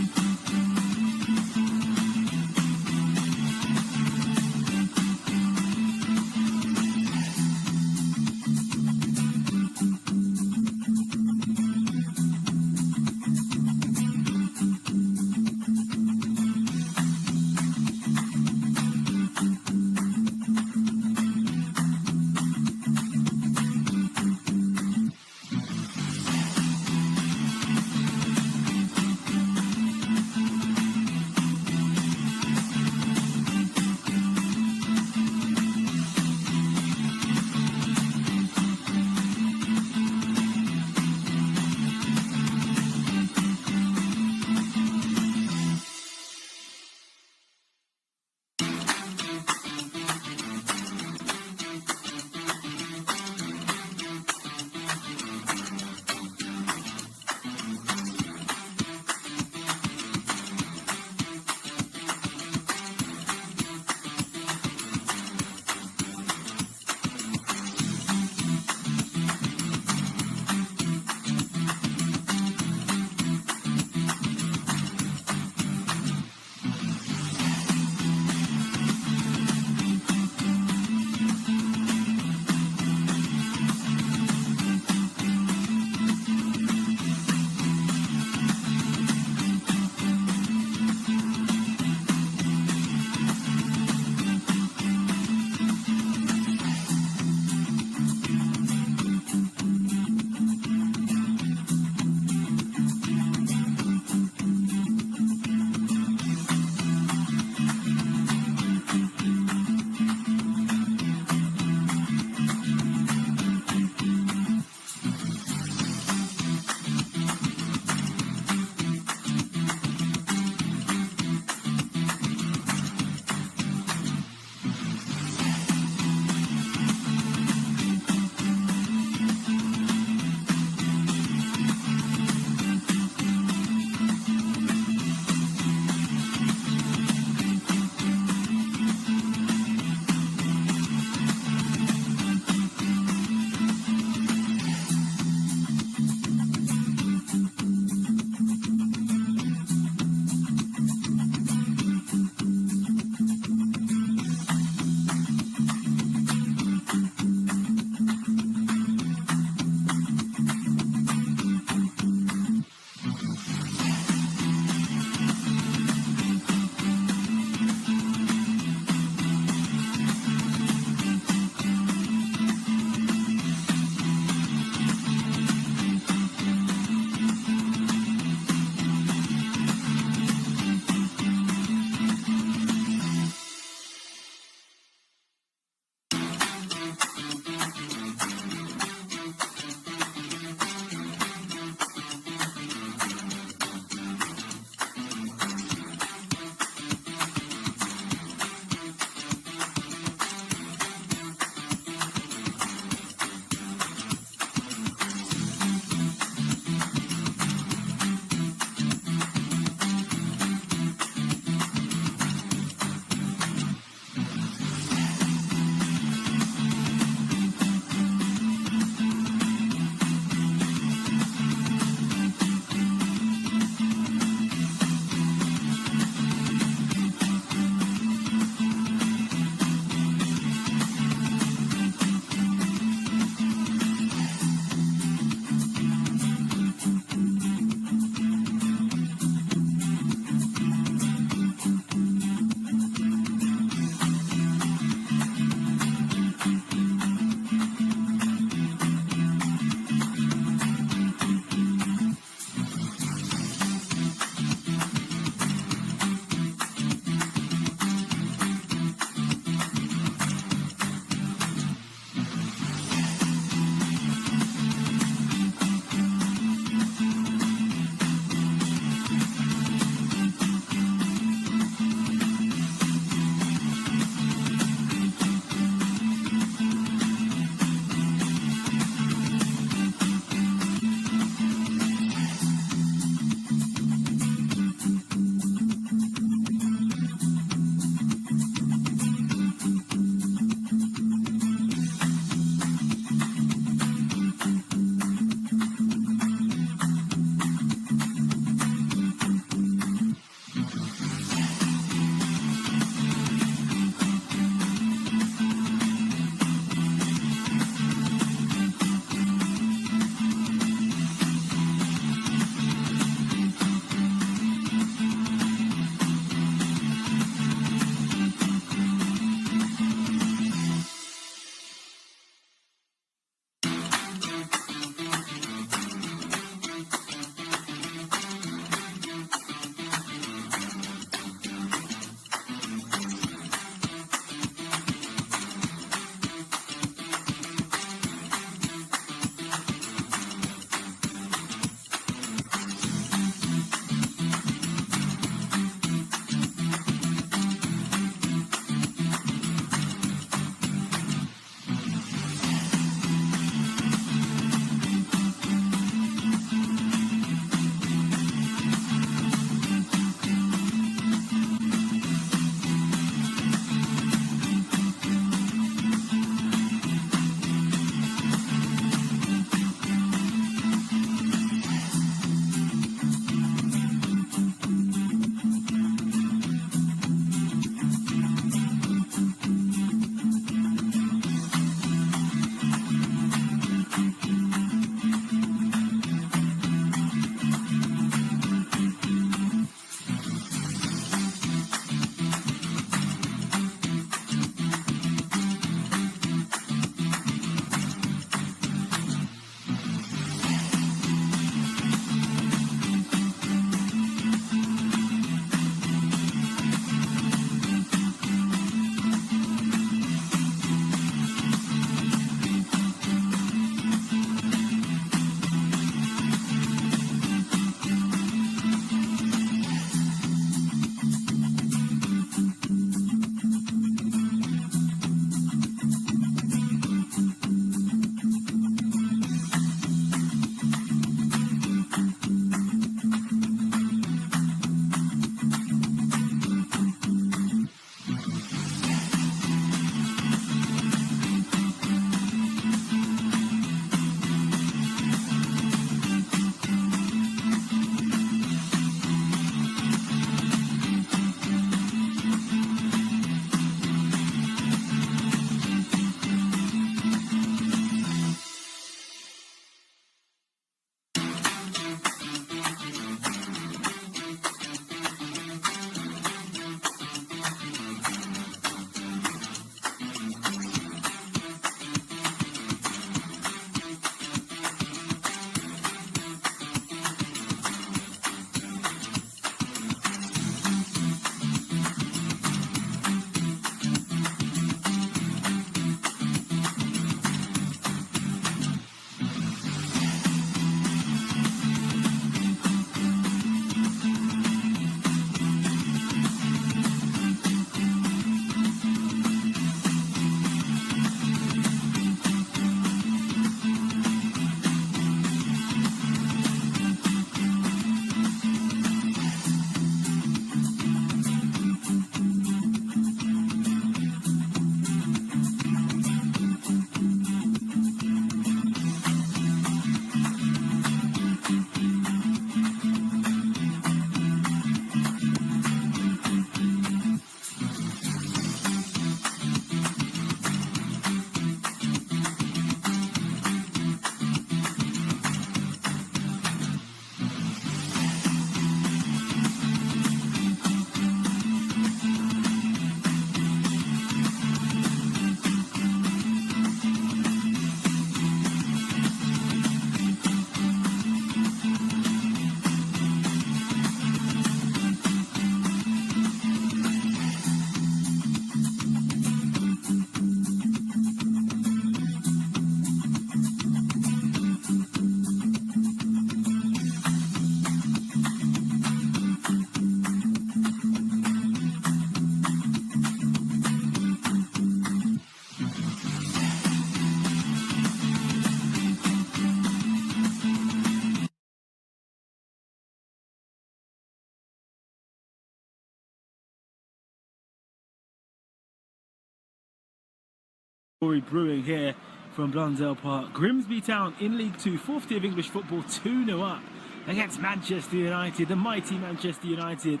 Story brewing here from Blundell Park. Grimsby Town in League 2, fourth tier of English football, 2-0 up against Manchester United, the mighty Manchester United.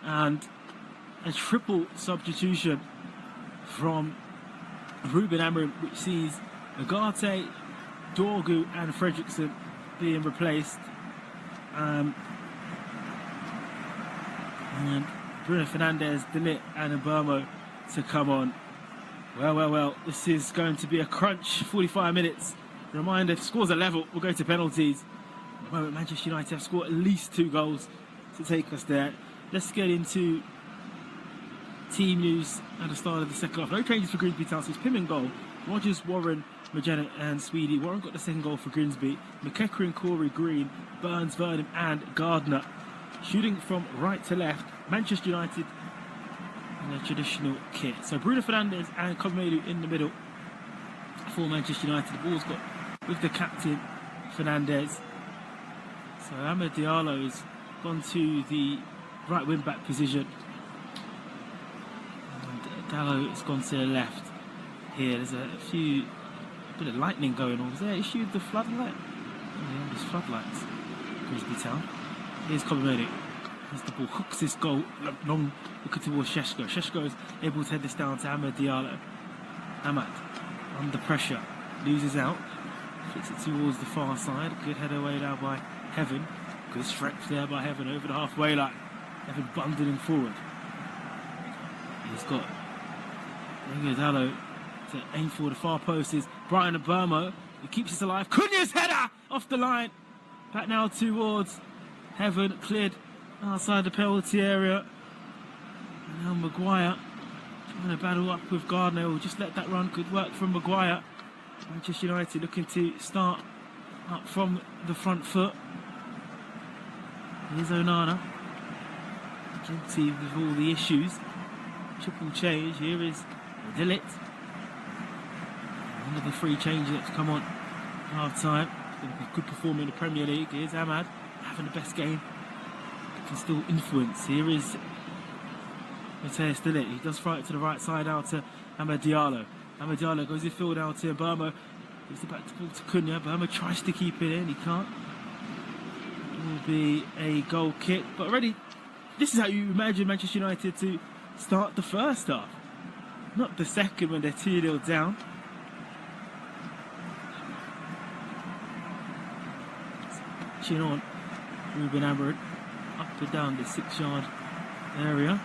And a triple substitution from Ruben Amorim, which sees Agate, Dorgu and Fredrickson being replaced. And Bruno Fernandes, Delit and Mbeumo to come on. Well, this is going to be a crunch 45 minutes. Reminder, if scores are level, we'll go to penalties. At the moment, Manchester United have scored at least 2 goals to take us there. Let's get into team news at the start of the second half. No changes for Grimsby Town, so it's Pim in goal. Rogers, Warren, Magenta and Sweedy. Warren got the second goal for Grimsby. McEachran, Corey, Green, Burns, Vernon and Gardner. Shooting from right to left, Manchester United in their traditional kit. So Bruno Fernandes and Cogmelu in the middle for Manchester United. The ball's got with the captain, Fernandes. So Amad Diallo's gone to the right wing back position. And Diallo has gone to the left here. There's a bit of lightning going on. Was there an issue with the floodlight? Oh, yeah, there's floodlights. Grimsby Town. Here's Cogmelu. As the ball hooks this goal long, looking towards Sheshko. Sheshko is able to head this down to Amad Diallo. Amad under pressure, loses out, flicks it towards the far side. Good header away now by Heaven. Good stretch there by Heaven over the halfway line. Heaven bundling forward. He's got Diallo to aim for the far post. Is Brian Mbeumo. He keeps us alive. Cunha's header off the line. Back now towards Heaven, cleared outside the penalty area. And now Maguire trying to battle up with Gardner. We'll just let that run. Good work from Maguire. Manchester United looking to start up from the front foot. Here's Onana. Guilty with all the issues. Triple change. Here is Delit. One of the 3 changes that's come on half time. Good performer in the Premier League. Here's Amad having the best game. Can still influence. Here is Matthias Delit. He does throw it to the right side out to Amad Diallo. Amad Diallo goes in field out to Mbeumo. Gives the back to ball to Cunha. Mbeumo tries to keep it in. He can't. It will be a goal kick. But already, this is how you imagine Manchester United to start the first half. Not the second when they're 2-0 down. Chin on. Ruben Amorim. Up and down the 6-yard area.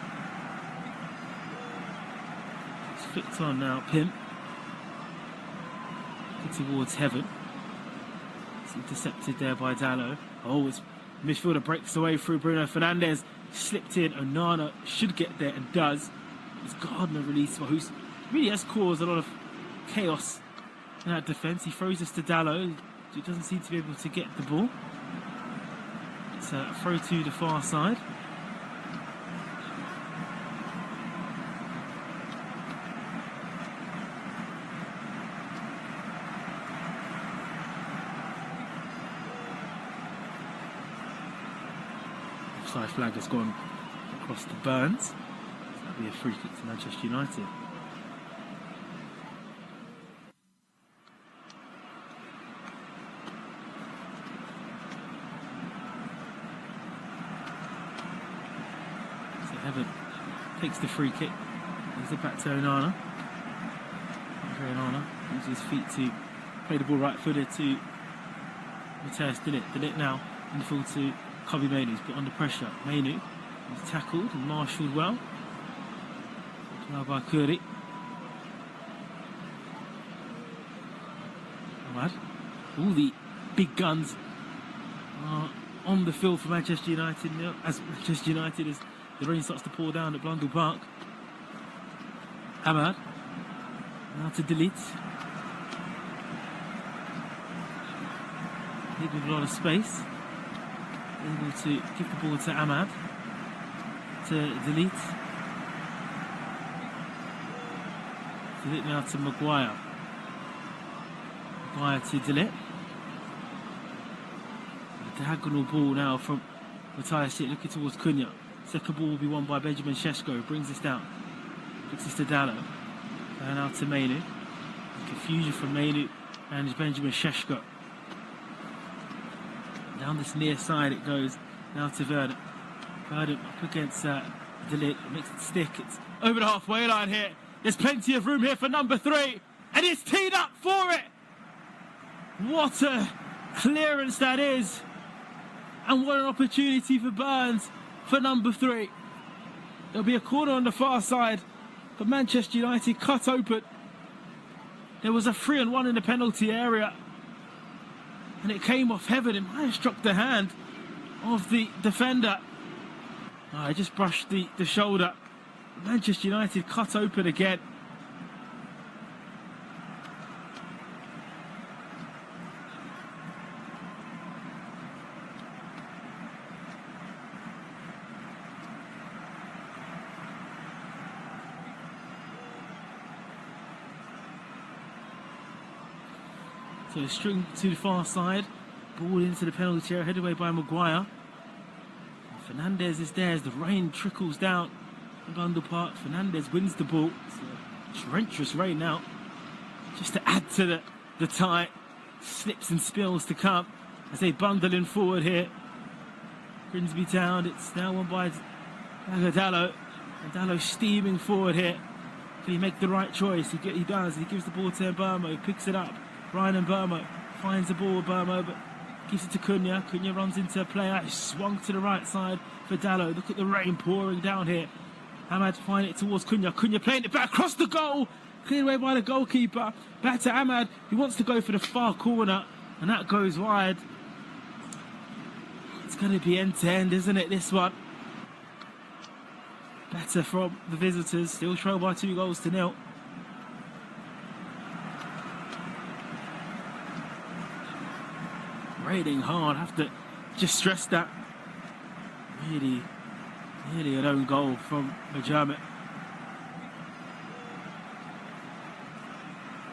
It's flicked on now, Pim. Towards Heaven. It's intercepted there by Diallo. Oh, his midfielder breaks away through Bruno Fernandes. Slipped in. Onana should get there and does. It's Gardner released, who really has caused a lot of chaos in that defence. He throws this to Diallo, who doesn't seem to be able to get the ball. It's a throw to the far side. Offside flag has gone across to Burns. So that'll be a free kick to Manchester United. Heaven takes the free kick. Gives it back to Onana. Onana uses his feet to play the ball right-footed to Matthias Delit. Delit now in full to Kobe Mainoo. He's put under pressure. Mainoo is tackled and marshalled well. Now by Curry. Alright. All the big guns are on the field for Manchester United now, as Manchester United is. The rain starts to pour down at Blundell Park. Amad. Now to Delit. With a lot of space. Able to give the ball to Amad. To Delit. Delit now to Maguire. Maguire to Delit. A diagonal ball now from Matthias Delit looking towards Cunha. Second ball will be won by Benjamin Sheshko. Brings this down. Flicks this to Diallo. And out to Mainoo. Confusion from Mainu and Benjamin Sheshko. Down this near side it goes. Now to Verdant. Verdant up against Delit. Makes it stick. It's over the halfway line here. There's plenty of room here for number 3. And it's teed up for it. What a clearance that is. And what an opportunity for Burns for number 3. There'll be a corner on the far side. But Manchester United cut open. There was a 3-on-1 in the penalty area. And it came off Heaven. It might have struck the hand of the defender. Oh, it just brushed the shoulder. Manchester United cut open again. So string to the far side, ball into the penalty area, headed away by Maguire. Fernandez is there as the rain trickles down the Bundle Park. Fernandez wins the ball. It's a torrentious rain now. Just to add to the tie, slips and spills to come as they bundle in forward here. Grimsby Town, it's now won by Dallo. And Dallo steaming forward here. Can he make the right choice? He does. He gives the ball to Burmo, he picks it up. Ryan Burmo finds the ball, Burmo, but gives it to Cunha. Cunha runs into a player. He's swung to the right side for Dallo. Look at the rain pouring down here. Ahmad find it towards Cunha. Cunha playing it back across the goal. Cleared away by the goalkeeper. Back to Ahmad. He wants to go for the far corner, and that goes wide. It's going to be end-to-end, isn't it, this one? Better from the visitors. Still trail by 2-0. Raining hard, have to just stress that. Really an own goal from Majermit.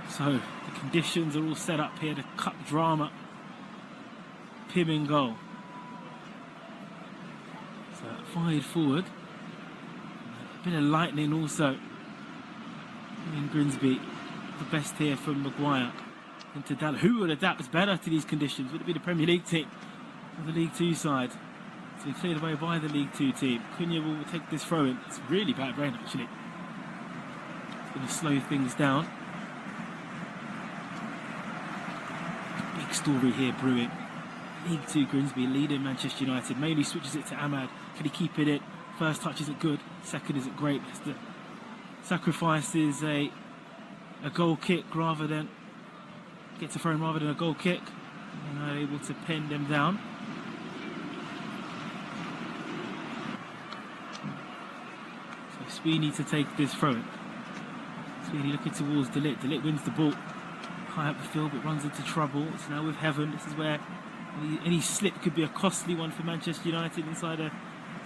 So the conditions are all set up here, the cup drama. Pim in goal. So fired forward. A bit of lightning also in Grimsby. The best here from Maguire. Into Dallo. Who would adapt better to these conditions? Would it be the Premier League team or the League 2 side? So cleared away by the League 2 team. Cunha will take this throw in. It's really bad rain actually. It's going to slow things down. Big story here brewing. League 2 Grimsby leading Manchester United. Mainly switches it to Ahmad. Can he keep it in? First touch isn't good. Second isn't great. The sacrifice is a goal kick rather than gets a throw in rather than a goal kick. And are able to pin them down. So Sweeney to take this throw in. Sweeney looking towards Delit. Delit wins the ball. High up the field but runs into trouble. It's now with Heaven. This is where any slip could be a costly one for Manchester United inside a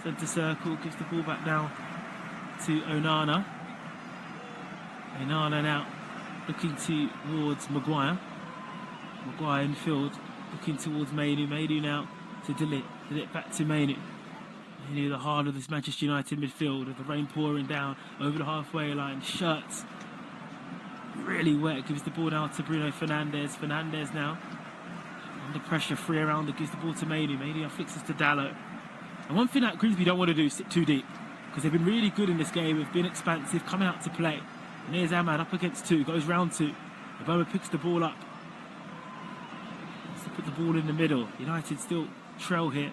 centre circle. Gives the ball back now to Onana. Onana now looking towards Maguire. Maguire in field, looking towards Mainu. Mainu now to Delit. Delit back to Mainu. Mainu, the heart of this Manchester United midfield, with the rain pouring down over the halfway line. Shirts really wet. Gives the ball now to Bruno Fernandes. Fernandes now under pressure, free around it. Gives the ball to Mainu. Mainu flicks it to Dallo. And one thing that Grimsby don't want to do is sit too deep, because they've been really good in this game. They've been expansive, coming out to play. And there's Ahmad up against 2, goes round 2. Obama picks the ball up. Put the ball in the middle. United still trail here.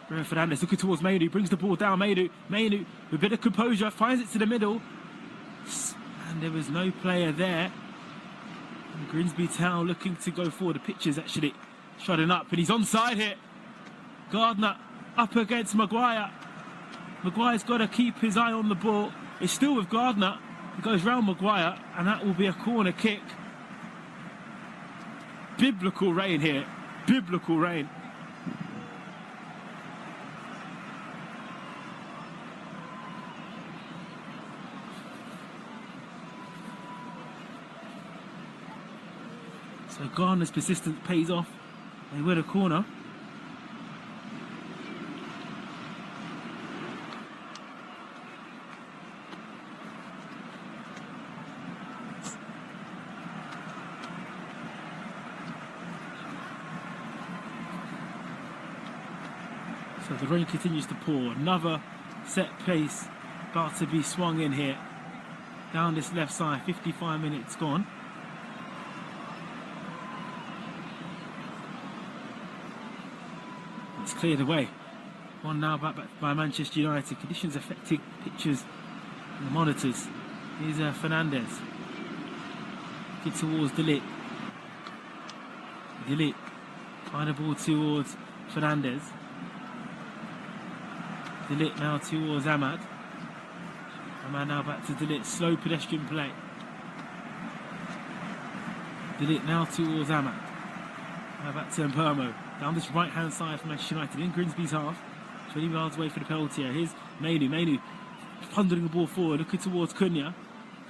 Bruno Fernandes looking towards Mainu, brings the ball down. Mainu with a bit of composure, finds it to the middle. And there was no player there. And Grimsby Town looking to go forward. The pitch is actually shutting up, and he's onside here. Gardner up against Maguire. Maguire's got to keep his eye on the ball. It's still with Gardner. He goes round Maguire, and that will be a corner kick. Biblical rain here. Biblical rain. So Gardner's persistence pays off. They win a corner. So the rain continues to pour. Another set piece about to be swung in here. Down this left side, 55 minutes gone. It's cleared away. One now back by Manchester United. Conditions affecting pictures and the monitors. Here's Fernandez. Get towards Delit. Delit. Find the ball towards Fernandez. Delit now towards Ahmad. Ahmad now back to Delit. Slow pedestrian play. Delit now towards Ahmad. Now back to Mpermo. Down this right hand side for Manchester United in Grimsby's half. 20 yards away for the penalty here. Here's Mainu. Mainu thundering the ball forward, looking towards Cunha.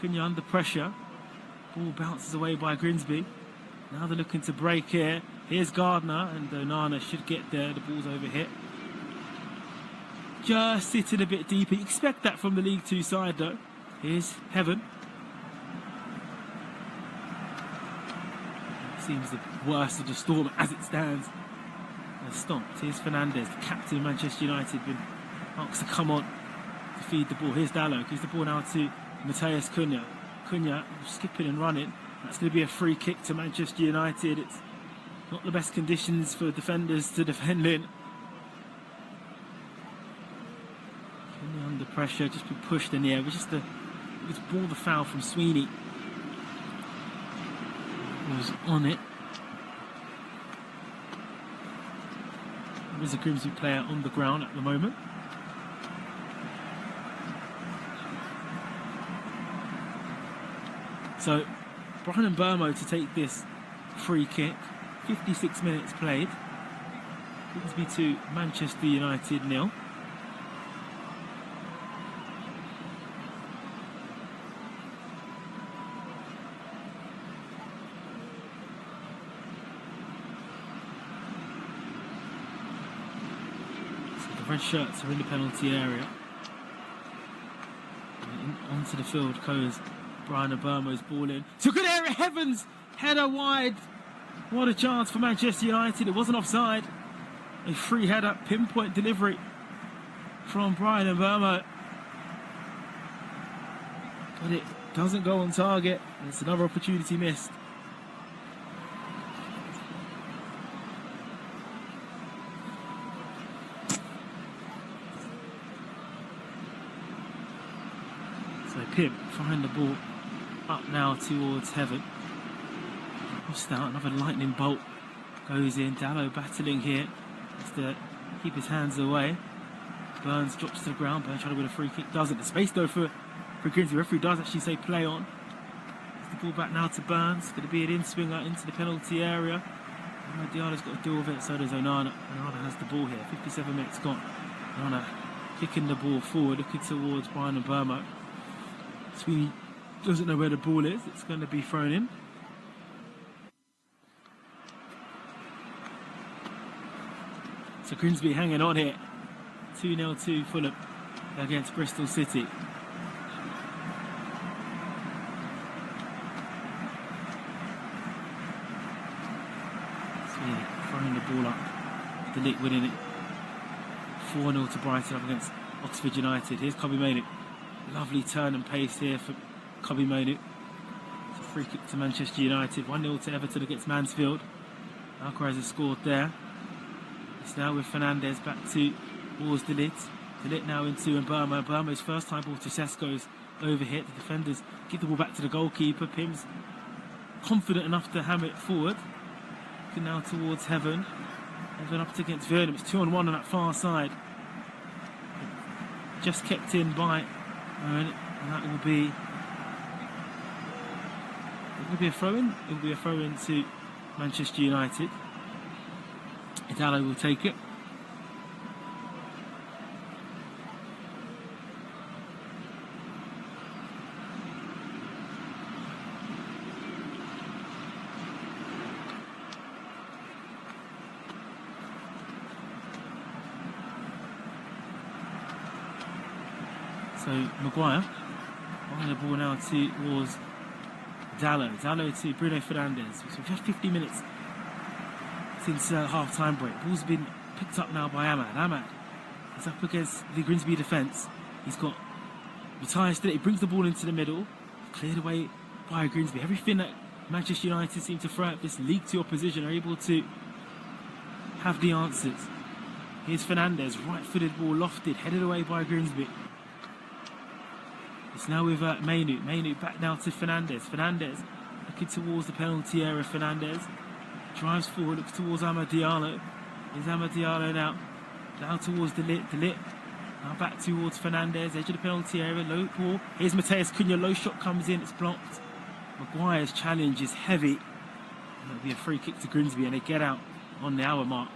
Cunha under pressure. Ball bounces away by Grimsby. Now they're looking to break here. Here's Gardner, and Onana should get there. The ball's overhit. Just sitting a bit deeper. You expect that from the League Two side though. Here's Heaven. Seems the worst of the storm as it stands. Stomped. Here's Fernandez, the captain of Manchester United, been asked to come on to feed the ball. Here's Dalot. Gives the ball now to Matheus Cunha. Cunha skipping and running. That's going to be a free kick to Manchester United. It's not the best conditions for defenders to defend in. Cunha under pressure, just been pushed in the air. It was ball the foul from Sweeney. Was on it. There is a Grimsby player on the ground at the moment. So Brian Mpermo to take this free kick. 56 minutes played. Grimsby 2, Manchester United 0. The red shirts are in the penalty area. And onto the field goes Brian Mpermo's ball in. So good area, Heavens! Header wide. What a chance for Manchester United. It wasn't offside. A free header, pinpoint delivery from Brian Mpermo. But it doesn't go on target. It's another opportunity missed. So Pim find the ball up now towards Heaven. Crossed out, another lightning bolt goes in. Dalot battling here. Has to keep his hands away. Burns drops to the ground. Burns trying to win a free kick. Doesn't. The space though for Grimsby. The referee does actually say play on. It's the ball back now to Burns. Going to be an in-swinger into the penalty area. Diallo's got to deal with it. So does Onana. Onana has the ball here. 57 minutes gone. Onana kicking the ball forward, looking towards Brian Mpermo. Sweeney doesn't know where the ball is. It's going to be thrown in. So Grimsby hanging on here. 2-0 to Fulham against Bristol City. Sweeney throwing the ball up. Delit winning it. 4-0 to Brighton up against Oxford United. Here's Kobbie Mainoo. Lovely turn and pace here for Kobbie Mainoo. It's a free kick to Manchester United. 1-0 to Everton against Mansfield. Alcaraz has scored there. It's now with Fernandez back towards Delit. Delit now into Mpermo. Mpermo's first time ball to Sesko's overhit. The defenders give the ball back to the goalkeeper. Pim's confident enough to hammer it forward. Looking now towards Heaven. Heaven up against Vernon. It's 2-on-1 on that far side. Just kept in by Owen, and that will be a throw-in. It will be a throw-in to Manchester United. Dalot will take it. So Maguire on the ball now towards Dalot. Dalot to Bruno Fernandez. So we've had 50 minutes since half-time break. Ball's been picked up now by Ahmad. Ahmad He's up against the Grimsby defence. He's got Matthias Delete. He brings the ball into the middle. Cleared away by Grimsby. Everything that Manchester United seem to throw at this league to opposition are able to have the answers. Here's Fernandez, right-footed ball lofted, headed away by Grimsby. It's now with Mainu. Mainu back now to Fernandez. Fernandez looking towards the penalty area. Fernandez drives forward, looks towards Amad Diallo. Here's Amad Diallo now. Down towards Delete. Delete now back towards Fernandez, edge of the penalty area, low ball. Here's Mateus Cunha, low shot comes in, it's blocked. Maguire's challenge is heavy. That'll be a free kick to Grimsby and they get out on the hour mark.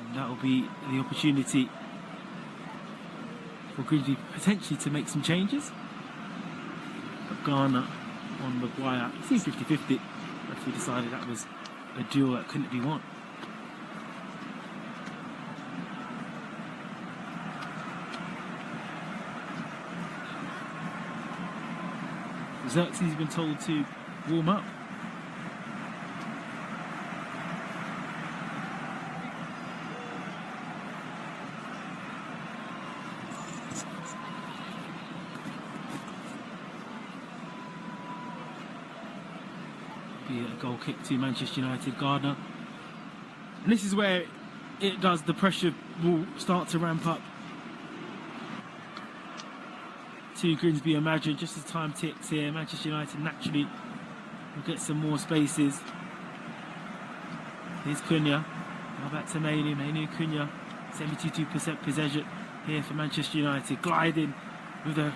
And that'll be the opportunity for Grimsby potentially to make some changes. But Garner on Maguire, it seems 50-50. Referee decided that was a duel that couldn't be won. Xerxes has been told to warm up. Be a goal kick to Manchester United. Gardner. And this is where it does, the pressure will start to ramp up to Grimsby. Imagine just as time ticks here, Manchester United naturally will get some more spaces. Here's Cunha. Now back to Mainu. Mainu Cunha. 72% possession here for Manchester United. Gliding with a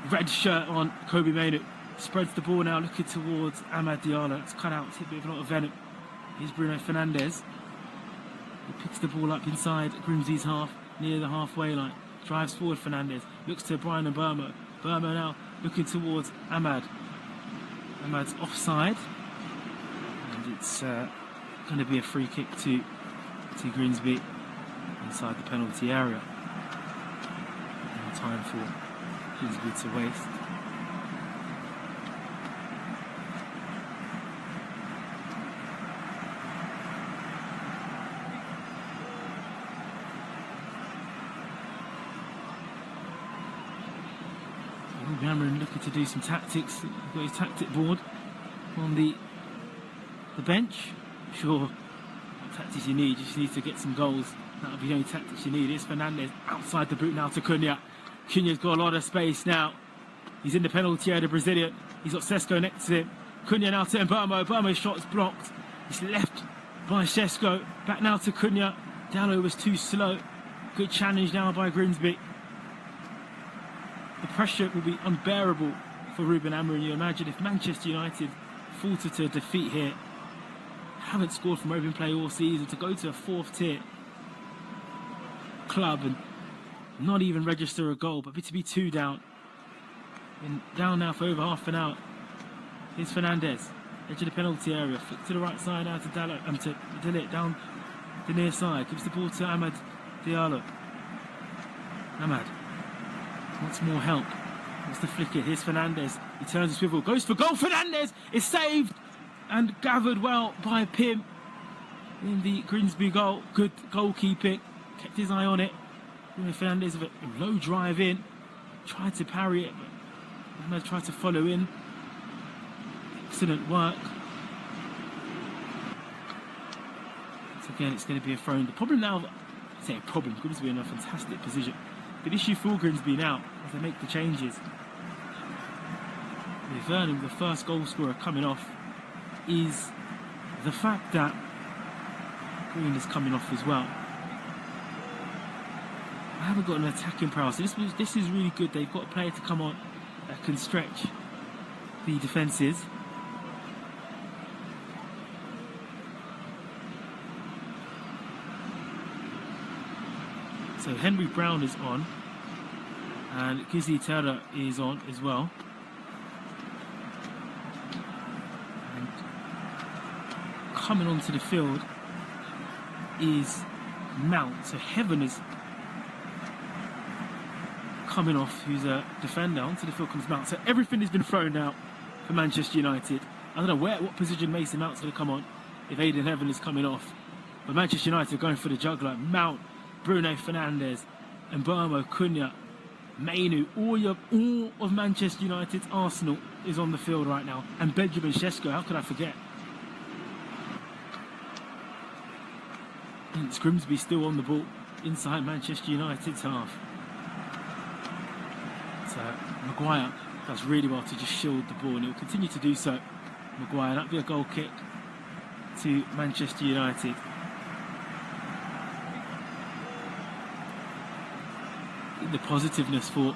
red shirt on. Kobe Mainu spreads the ball now, looking towards Amad Diallo. It's cut out, it's hit with a lot of venom. Here's Bruno Fernandes. He picks the ball up inside Grimsby's half, near the halfway line. Drives forward Fernandez, looks to Brian and Burma. Burma now looking towards Amad. Amad's offside. And it's going to be a free kick to Grimsby inside the penalty area. No time for Grimsby to waste. Cameron looking to do some tactics. He's got his tactic board on the bench. Sure, what tactics you need. You just need to get some goals. That'll be the only tactics you need. Here's Fernandez outside the boot now to Cunha. Cunha's got a lot of space now. He's in the penalty area, the Brazilian. He's got Sesko next to him. Cunha now to Mbomo. Mbomo's shot is blocked. He's left by Sesko. Back now to Cunha. Diallo was too slow. Good challenge now by Grimsby. The pressure will be unbearable for Ruben Amorim. You imagine if Manchester United falter to a defeat here, haven't scored from open play all season, to go to a fourth tier club and not even register a goal, but to be 2 down. And down now for over half an hour. Here's Fernandez, edge of the penalty area, flick to the right side now to Delete, down the near side, gives the ball to Amad Diallo. Amad wants more help. Wants to flick it. Here's Fernandez. He turns his swivel. Goes for goal. Fernandez is saved and gathered well by Pim in the Grimsby goal. Good goalkeeping. Kept his eye on it. Fernandez with a low drive in. Tried to parry it, but Ahmed tried to follow in. Excellent work. So again, it's going to be a throw. The problem now, I say a problem, Grimsby in a fantastic position. The issue for Grimsby now, as they make the changes, with Vernon, the first goal scorer coming off, is the fact that Green is coming off as well. I haven't got an attacking prowess. This is really good. They've got a player to come on that can stretch the defences. So Henry Brown is on, and Kizzy Terra is on as well. And coming onto the field is Mount. So Heaven is coming off, who's a defender. Onto the field comes Mount. So everything has been thrown out for Manchester United. I don't know what position Mason Mount's going to come on if Aidan Heaven is coming off. But Manchester United are going for the juggler. Mount Bruno Fernandes, Mbeumo, Cunha, Mainu, all of Manchester United's Arsenal is on the field right now. And Benjamin Sesko, how could I forget? And it's Grimsby still on the ball inside Manchester United's half. So Maguire does really well to just shield the ball, and he'll continue to do so. Maguire, that'll be a goal kick to Manchester United. The positiveness for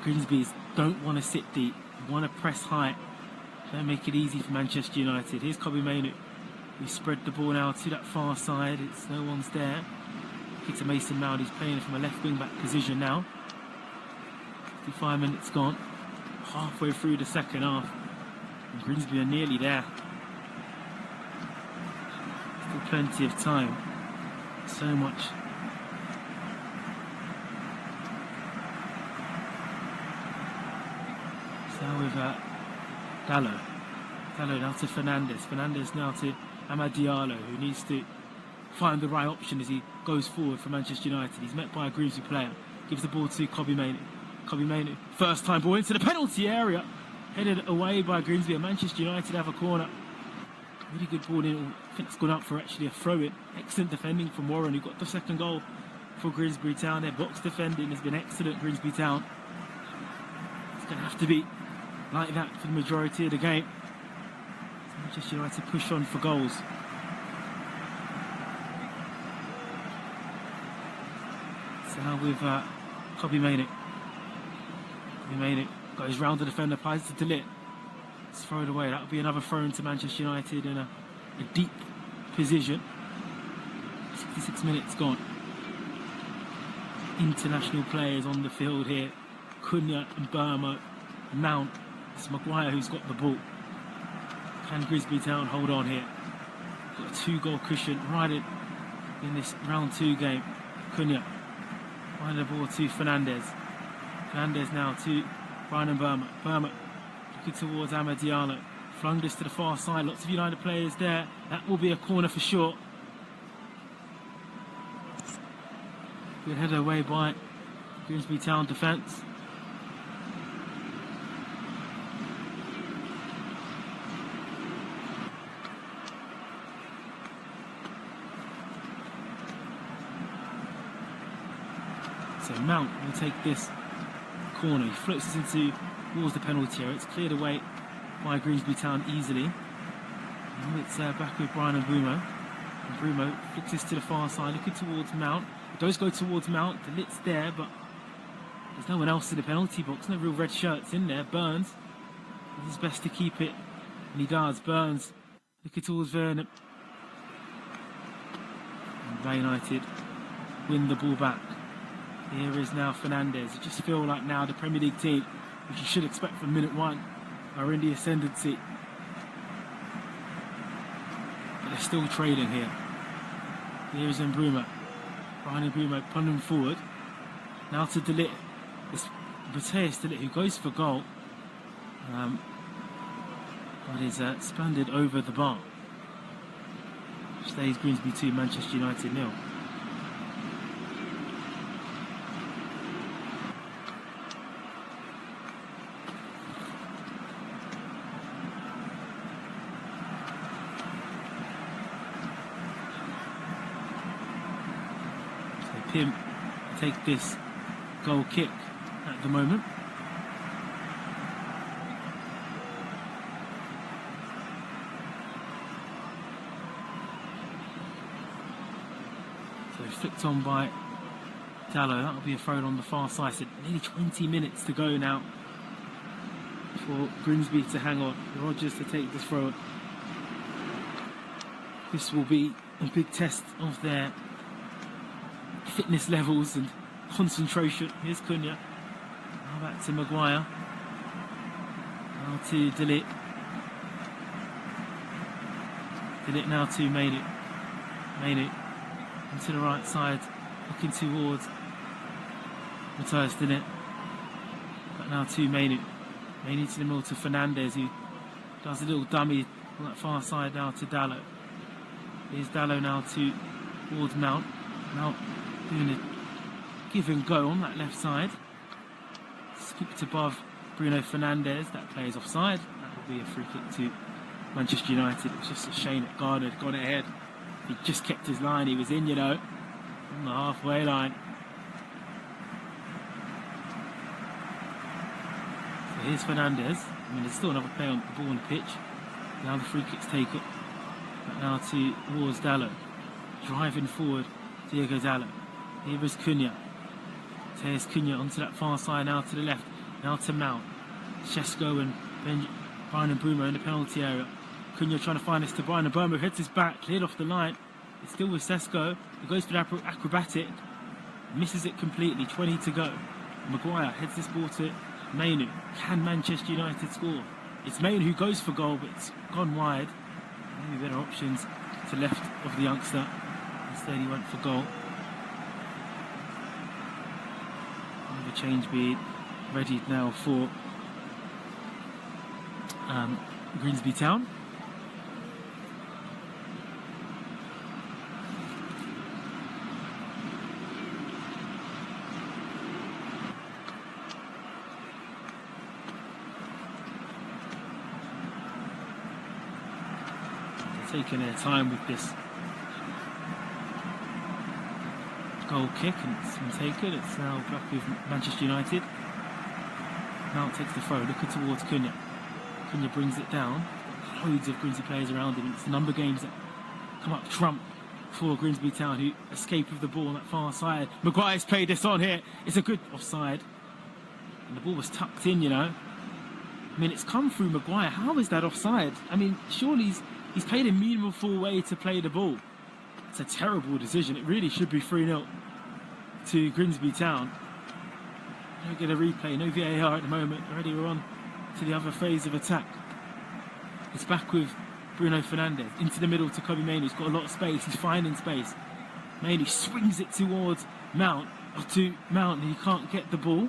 Grimsby is don't want to sit deep, want to press high, don't make it easy for Manchester United. Here's Kobbie Mainoo. We spread the ball now to that far side. It's no one's there. Kick to Mason Mount. He's playing from a left wing back position now. 55 minutes gone. Halfway through the second half. And Grimsby are nearly there. Still plenty of time. So much. So now with Dalot. Dalot now to Fernandes. Fernandes now to Amad Diallo, who needs to find the right option as he goes forward for Manchester United. He's met by a Grimsby player. Gives the ball to Kobbie Mainoo. Kobbie Mainoo, first time ball into the penalty area. Headed away by Grimsby, and Manchester United have a corner. Really good ball in. I think it's gone up for actually a throw-in. Excellent defending from Warren, who got the second goal for Grimsby Town. Their box defending has been excellent, Grimsby Town. It's going to have to be like that for the majority of the game. Manchester United push on for goals. So now with Kobbie Mainoo. Kobbie Mainoo goes round the defender, passes to De Ligt. It's thrown away. That'll be another throw into Manchester United in a deep position. 66 minutes gone. International players on the field here. Cunha and Mbeumo, Mount. It's Maguire who's got the ball. Can Grimsby Town hold on here? Got a 2-goal cushion right in this round 2 game. Cunha find the ball to Fernandes. Fernandes now to Bryan Mbeumo. Mbeumo looking towards Amad Diallo. Flung this to the far side. Lots of United players there. That will be a corner for sure. Good header away by Grimsby Town defence. So Mount will take this corner. He floats this towards the penalty area. It's cleared away by Grimsby Town easily. Now it's back with Bryan Mbeumo. Mbeumo flicks this to the far side, looking towards Mount. It does go towards Mount. De Ligt's there, but there's no one else in the penalty box. No real red shirts in there. Burns does his best to keep it, and he does. Burns looking towards Vernon. And Man United win the ball back. Here is now Fernandes. You just feel like now the Premier League team, which you should expect from minute 1, are in the ascendancy. But they're still trading here. Here is Mbeumo. Bryan Mbeumo punting forward. Now to De Ligt. It's Matthias De Ligt who goes for goal. But is spanned over the bar. Stays Grimsby 2, Manchester United 0. Pim take this goal kick at the moment. So flicked on by Dalot. That'll be a throw on the far side. So nearly 20 minutes to go now for Grimsby to hang on. Rodgers to take this throw. This will be a big test of their fitness levels and concentration. Here's Cunha. Now back to Maguire. Now to De Ligt. De Ligt now to Mainoo. Mainoo into the right side, looking towards Matthias De Ligt. But now to Mainoo. Mainoo to the middle to Fernandes, who does a little dummy on that far side now to Dalot. Here's Dalot now towards Mount. Now doing a give and go on that left side. Scooped above Bruno Fernandes. That player's offside. That will be a free kick to Manchester United. It was just a shame that Gardner had gone ahead. He just kept his line. He was in, you know, on the halfway line. So here's Fernandes. I mean, there's still another player on the ball on the pitch. Now the free kick's taken. But now towards Dalot. Driving forward, Diego Dalot. Here is Cunha. Tears Cunha onto that far side, now to the left. Now to Mount. Shesko and Brian and Bruno in the penalty area. Cunha trying to find this to Brian and Bruno. Heads his back, cleared off the line. It's still with Sesko. He goes for the acrobatic. Misses it completely. 20 to go. Maguire heads this ball to Mainu. Can Manchester United score? It's Mainu who goes for goal, but it's gone wide. Maybe better options to left of the youngster. Instead he went for goal. The change being ready now for Grimsby Town. They're taking their time with this goal kick, and it's been taken. It's now back with Manchester United. Mount takes the throw, looking towards Cunha. Cunha brings it down. Loads of Grimsby players around him. It's the number games that come up trump for Grimsby Town, who escape with the ball on that far side. Maguire's played this on here. It's a good offside. And the ball was tucked in, you know. I mean, it's come through Maguire. How is that offside? I mean, surely he's played a meaningful way to play the ball. It's a terrible decision. It really should be 3-0 to Grimsby Town. Don't get a replay, no VAR at the moment. Already we're on to the other phase of attack. It's back with Bruno Fernandes into the middle to Kobe Mainoo. He's got a lot of space. He's finding space. Mainoo swings it towards Mount. And he can't get the ball.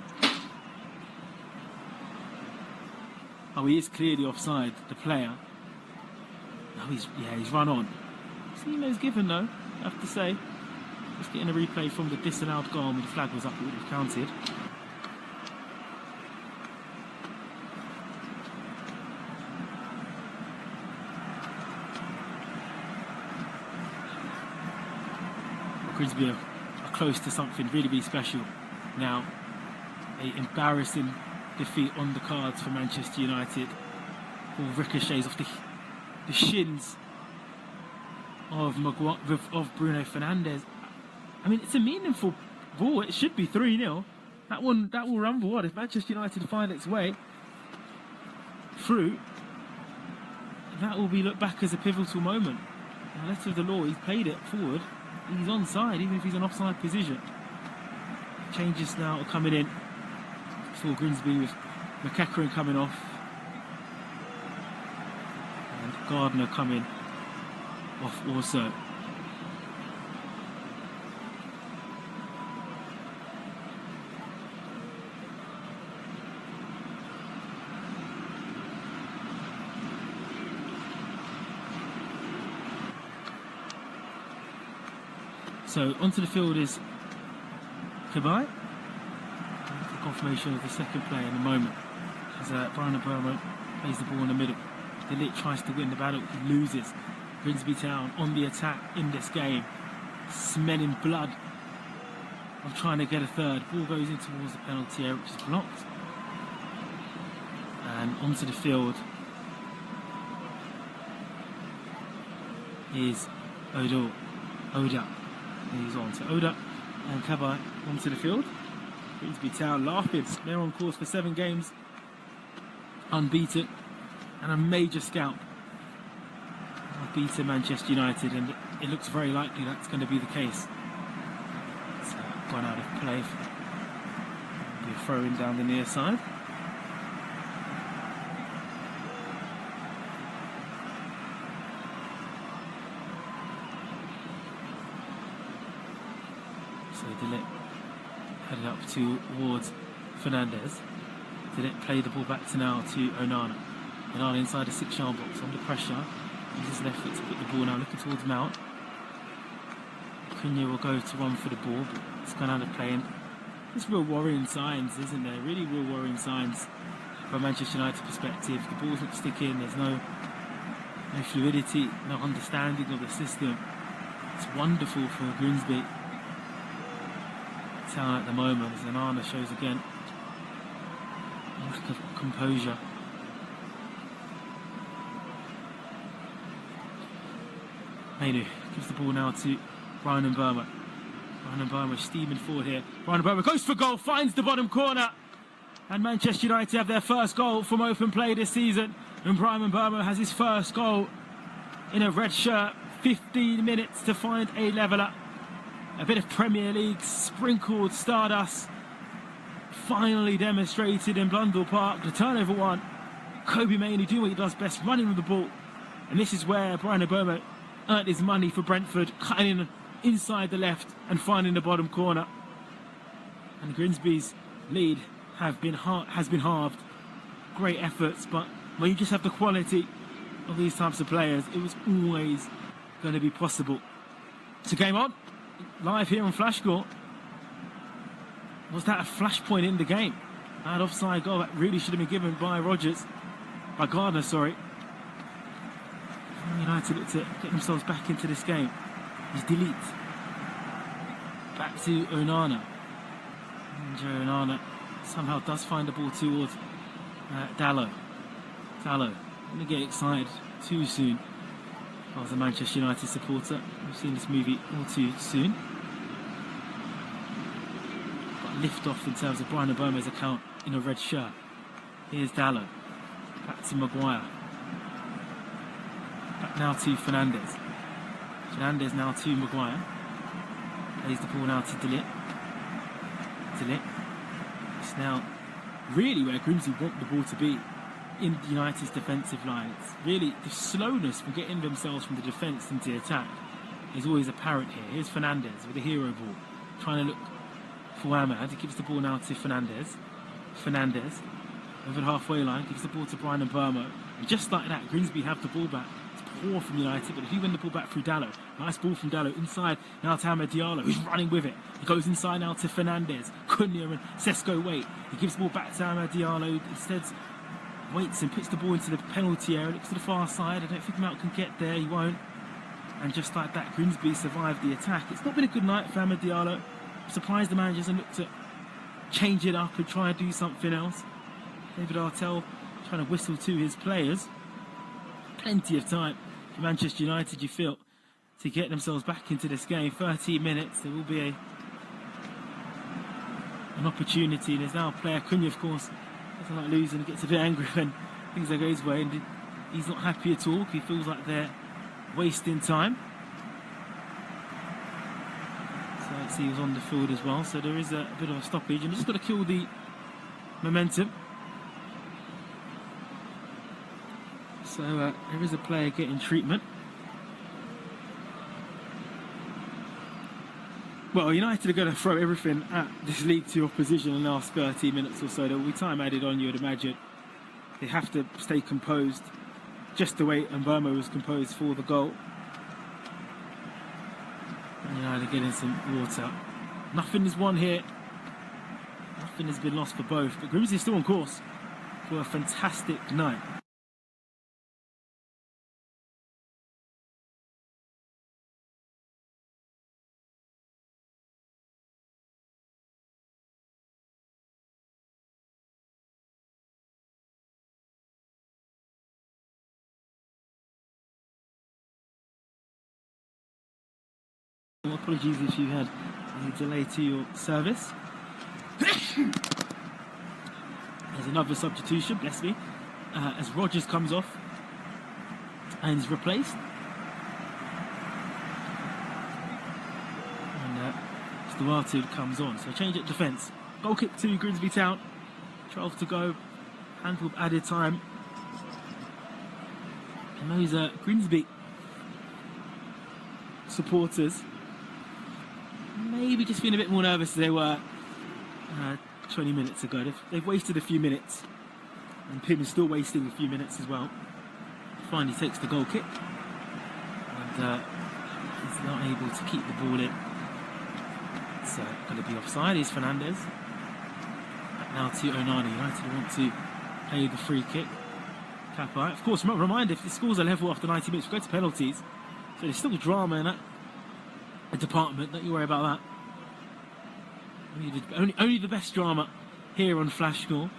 Oh, he is clearly offside, the player. Oh, he's run on. Simo's given though, I have to say. Just getting a replay from the disallowed goal. When the flag was up, it would have counted. Grimsby are close to something really, really special now. An embarrassing defeat on the cards for Manchester United. Ball ricochets off the shins of Bruno Fernandes. I mean, it's a meaningful ball. It should be 3-0. That will run for what? If Manchester United find its way through, that will be looked back as a pivotal moment. In the letter of the law, he's played it forward. He's onside, even if he's in offside position. Changes now are coming in for Grimsby, with McEachran coming off and Gardner coming off also. So onto the field is Kabai. Confirmation of the second player in a moment. As Brian Burma plays the ball in the middle. Delit tries to win the battle, he loses. Grimsby Town on the attack in this game, smelling blood of trying to get a third. Ball goes in towards the penalty area, which is blocked. And onto the field is Oda. He's on to Oda and Kabai onto the field. Grimsby Town laughing. They're on course for 7 games unbeaten and a major scalp. Beaten Manchester United, and it looks very likely that's going to be the case. It's gone out of play. Be a throw in down the near side. So Delit headed up towards Fernandes. Delit play the ball back to Onana. Onana inside the 6-yard box under pressure. Uses his left foot to put the ball now, looking towards Mount. Cunha will go to run for the ball, but it's gone out of play. And there's real worrying signs, isn't there? Really real worrying signs from a Manchester United perspective. The ball's not sticking, there's no fluidity, no understanding of the system. It's wonderful for Grimsby. At the moment, as Onana shows again lack of composure. Mainu gives the ball now to Brian Mbeumo. Brian Mbeumo steaming forward here. Brian Mbeumo goes for goal, finds the bottom corner, and Manchester United have their first goal from open play this season. And Brian Mbeumo has his first goal in a red shirt. 15 minutes to find a leveller. A bit of Premier League sprinkled stardust finally demonstrated in Blundell Park. The turnover one. Kobbie Mainoo doing what he does best, running with the ball. And this is where Brian Mbeumo earned his money for Brentford, cutting in inside the left and finding the bottom corner. And Grimsby's lead has been halved. Great efforts, but when you just have the quality of these types of players, it was always going to be possible. So game on. Live here on Flashscore. Was that a flashpoint in the game? That offside goal that really should have been given by Gardner, sorry. United look to get themselves back into this game. He's delete. Back to Onana. And Joe Onana somehow does find the ball towards Dalot. Dalot, don't get excited too soon. I was a Manchester United supporter. We've seen this movie all too soon. Got lift off in terms of Brian Mbeumo's account in a red shirt. Here's Dalot. Back to Maguire. Back now to Fernandes. Fernandes now to Maguire. Plays the ball now to De Ligt. It's now really where Grimsby want the ball to be. In United's defensive line. It's really the slowness from getting themselves from the defence into the attack is always apparent here. Here's Fernandes with a hero ball, trying to look for Ahmad. He gives the ball now to Fernandes. Fernandes over the halfway line gives the ball to Brian Mbeumo. And just like that, Grimsby have the ball back. It's poor from United, but if you win the ball back through Dalot, nice ball from Dalot inside now to Amad Diallo, who's running with it. He goes inside now to Fernandes, Cunha and Sesko wait. He gives the ball back to Amad Diallo. Instead, waits and puts the ball into the penalty area, looks to the far side. I don't think Mount can get there, he won't. And just like that, Grimsby survived the attack. It's not been a good night for Amad Diallo. I'm surprised the manager doesn't look to change it up and try and do something else. David Artell trying to whistle to his players. Plenty of time for Manchester United, you feel, to get themselves back into this game. 13 minutes, there will be an opportunity. There's now a player, Cunha, of course, doesn't like losing, he gets a bit angry when things don't go his way, and he's not happy at all. He feels like they're wasting time. So let's see, he was on the field as well, so there is a bit of a stoppage, and just got to kill the momentum. So there is a player getting treatment. Well, United are going to throw everything at this League 2 opposition in the last 30 minutes or so. There will be time added on, you would imagine. They have to stay composed, just the way Mbeumo was composed for the goal. And United getting some water. Nothing is won here. Nothing has been lost for both. But Grimsby is still on course for a fantastic night. Apologies if you had a delay to your service. There's another substitution, bless me, as Rodgers comes off and is replaced. And Stuartu comes on, so change at defence. Goal kick to Grimsby Town, 12 to go, handful of added time. And those Grimsby supporters maybe just feeling a bit more nervous than they were 20 minutes ago. They've wasted a few minutes, and Pim is still wasting a few minutes as well. Finally takes the goal kick, and he's not able to keep the ball in. It's going to be offside. Here's Fernandez. Back now to Onana. United want to play the free kick. Kapai. Of course, reminder, if the scores are level after 90 minutes, we go to penalties. So there's still drama in that department. Don't you worry about that. Only the best drama here on Flash Score.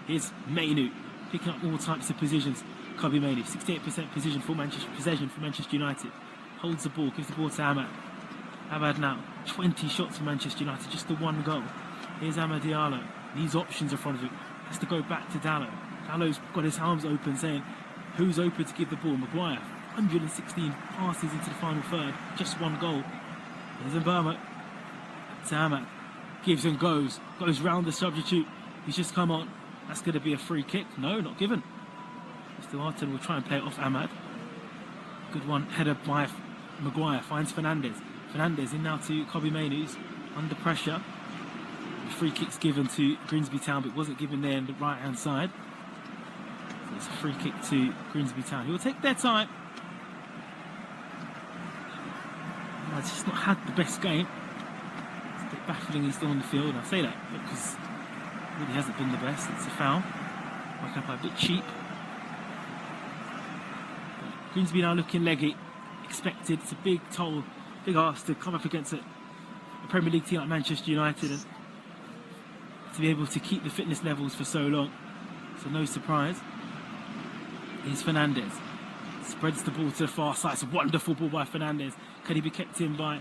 Here's Mainu picking up all types of positions. Kobe Mainu, 68% possession for Manchester United. Holds the ball, gives the ball to Ahmad. Ahmad now, 20 shots for Manchester United, just the one goal. Here's Amad Diallo. These options in front of him. Has to go back to Dallo. Dallo's got his arms open, saying, who's open to give the ball? Maguire, 116 passes into the final third, just one goal. Here's Mbama. To Ahmad. Gives and goes round the substitute. He's just come on. That's going to be a free kick. No, not given. Mr. Arton will try and play it off Ahmad. Good one, header by Maguire. Finds Fernandez. Fernandez in now to Kobe Mainu's under pressure. The free kick's given to Grimsby Town, but it wasn't given there on the right hand side. So it's a free kick to Grimsby Town, who will take their time. He's just not had the best game. It's a bit baffling he's still on the field. I say that because he really hasn't been the best. It's a foul. Worked up a bit cheap. But Grimsby now looking leggy. Expected. It's a big toll, big ask to come up against a Premier League team like Manchester United and to be able to keep the fitness levels for so long. So no surprise. Here's Fernandez. Spreads the ball to the far side. It's a wonderful ball by Fernandez. Can he be kept in by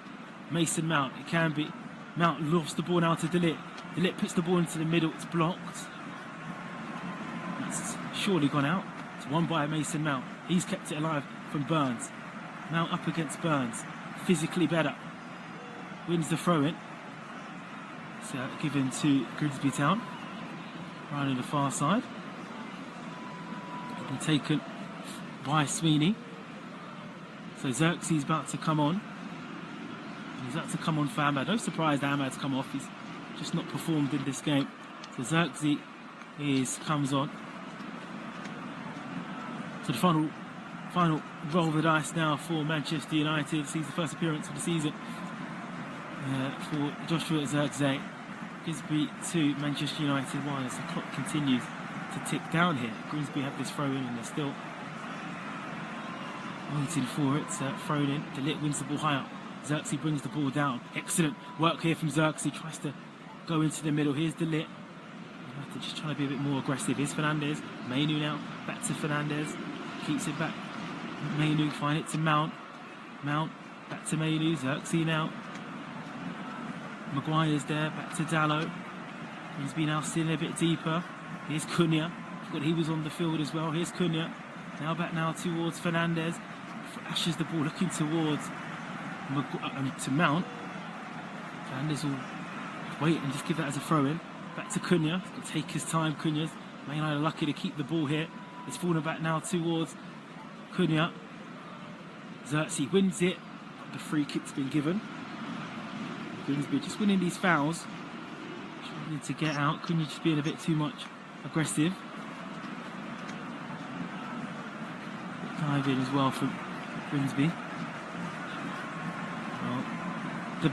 Mason Mount? It can be. Mount lost the ball now to De Ligt. De Ligt puts the ball into the middle. It's blocked. That's surely gone out. It's won by Mason Mount. He's kept it alive from Burns. Mount up against Burns. Physically better. Wins the throw-in. So given to Grimsby Town. Right on the far side. Been taken by Sweeney. So Xerxes about to come on. He's about to come on for Ahmad. No surprise that Ahmad's come off. He's just not performed in this game. So Xerxes comes on. So the final roll of the dice now for Manchester United. Sees the first appearance of the season for Joshua Xerxes. Grimsby 2, Manchester United 1 as the clock continues to tick down here. Grimsby have this throw in and they're still waiting for it. Thrown in. De Ligt wins the ball high up. Xerxes brings the ball down. Excellent work here from Xerxes. Tries to go into the middle. Here's De Ligt. Just trying to be a bit more aggressive. Here's Fernandez. Mainu now. Back to Fernandez. Keeps it back. Mainu find it to Mount. Mount. Back to Mainu. Xerxes now. Maguire's there. Back to Dallo. He's been now still a bit deeper. Here's Cunha. Forgot he was on the field as well. Here's Cunha. Now back now towards Fernandez. Flashes the ball looking towards to Mount. Fernandez will wait and just give that as a throw-in. Back to Cunha. He's got to take his time. Cunha's Man United are lucky to keep the ball here. It's falling back now towards Cunha. Xerxes wins it. The free kick's been given. Grimsby just winning these fouls. Trying to get out. Cunha just being a bit too much aggressive. Dive in as well from Grimsby. Well, the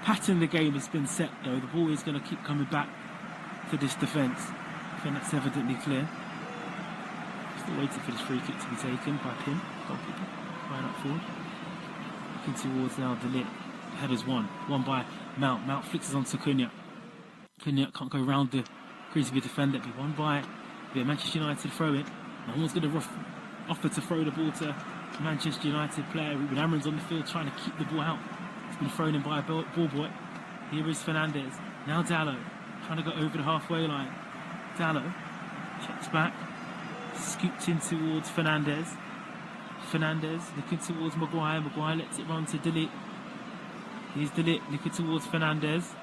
pattern of the game has been set though. The ball is going to keep coming back to this defence. I think that's evidently clear. Still waiting for this free kick to be taken by Pim, goalkeeper. Right up forward. Looking towards now De Ligt. Headers won by Mount. Mount flicks it onto Cunha. Cunha can't go around the Grimsby defender. Be won by the Manchester United throw-in. No one's going to offer to throw the ball to Manchester United player. Ruben Amorim's on the field trying to keep the ball out. It's been thrown in by a ball boy. Here is Fernandez. Now Dallo trying to go over the halfway line. Dallo checks back. Scoops in towards Fernandez. Fernandez looking towards Maguire. Maguire lets it run to De Ligt. Here's De Ligt looking towards Fernandez.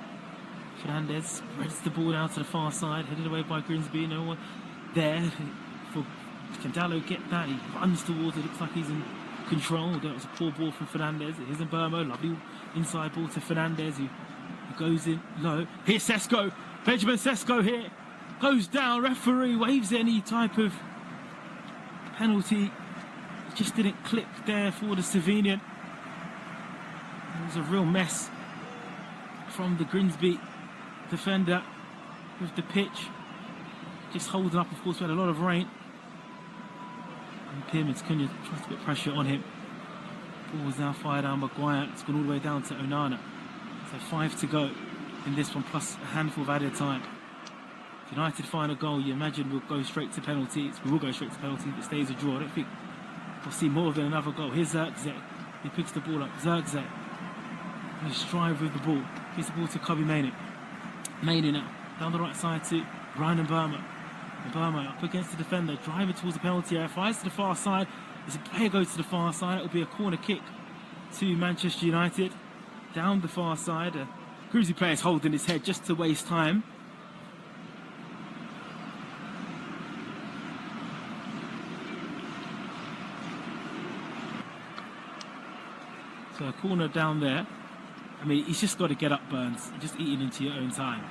Fernandez spreads the ball out to the far side, headed away by Grimsby. No one there. Can Dallo get that? He runs towards it. Looks like he's in control. That was a poor ball from Fernandez. Here's Mbama. Lovely inside ball to Fernandez, who goes in low. Here's Sesko. Benjamin Sesko here. Goes down. Referee waves any type of penalty. It just didn't click there for the Slovenian. It was a real mess from the Grimsby defender with the pitch. Just holding up, of course, we had a lot of rain. And Pyramids Cunha tries to put pressure on him. Ball was now fired down Maguire. It's gone all the way down to Onana. So 5 to go in this one, plus a handful of added time. If United find a goal, you imagine we'll go straight to penalties. We will go straight to penalties if it stays a draw. I don't think we'll see more than another goal. Here's Zirkzee. He picks the ball up. Zirkzee. He strive with the ball. Gives the ball to Kobe Mainoo. Mainoo now. Down the right side to Ryan Mbeumo. Mbeumo up against the defender. Driving towards the penalty area. Fires to the far side. As a player goes to the far side, it will be a corner kick to Manchester United. Down the far side. Grimsby player's holding his head just to waste time. So a corner down there. I mean, he's just got to get up, Burns. You're just eating into your own time.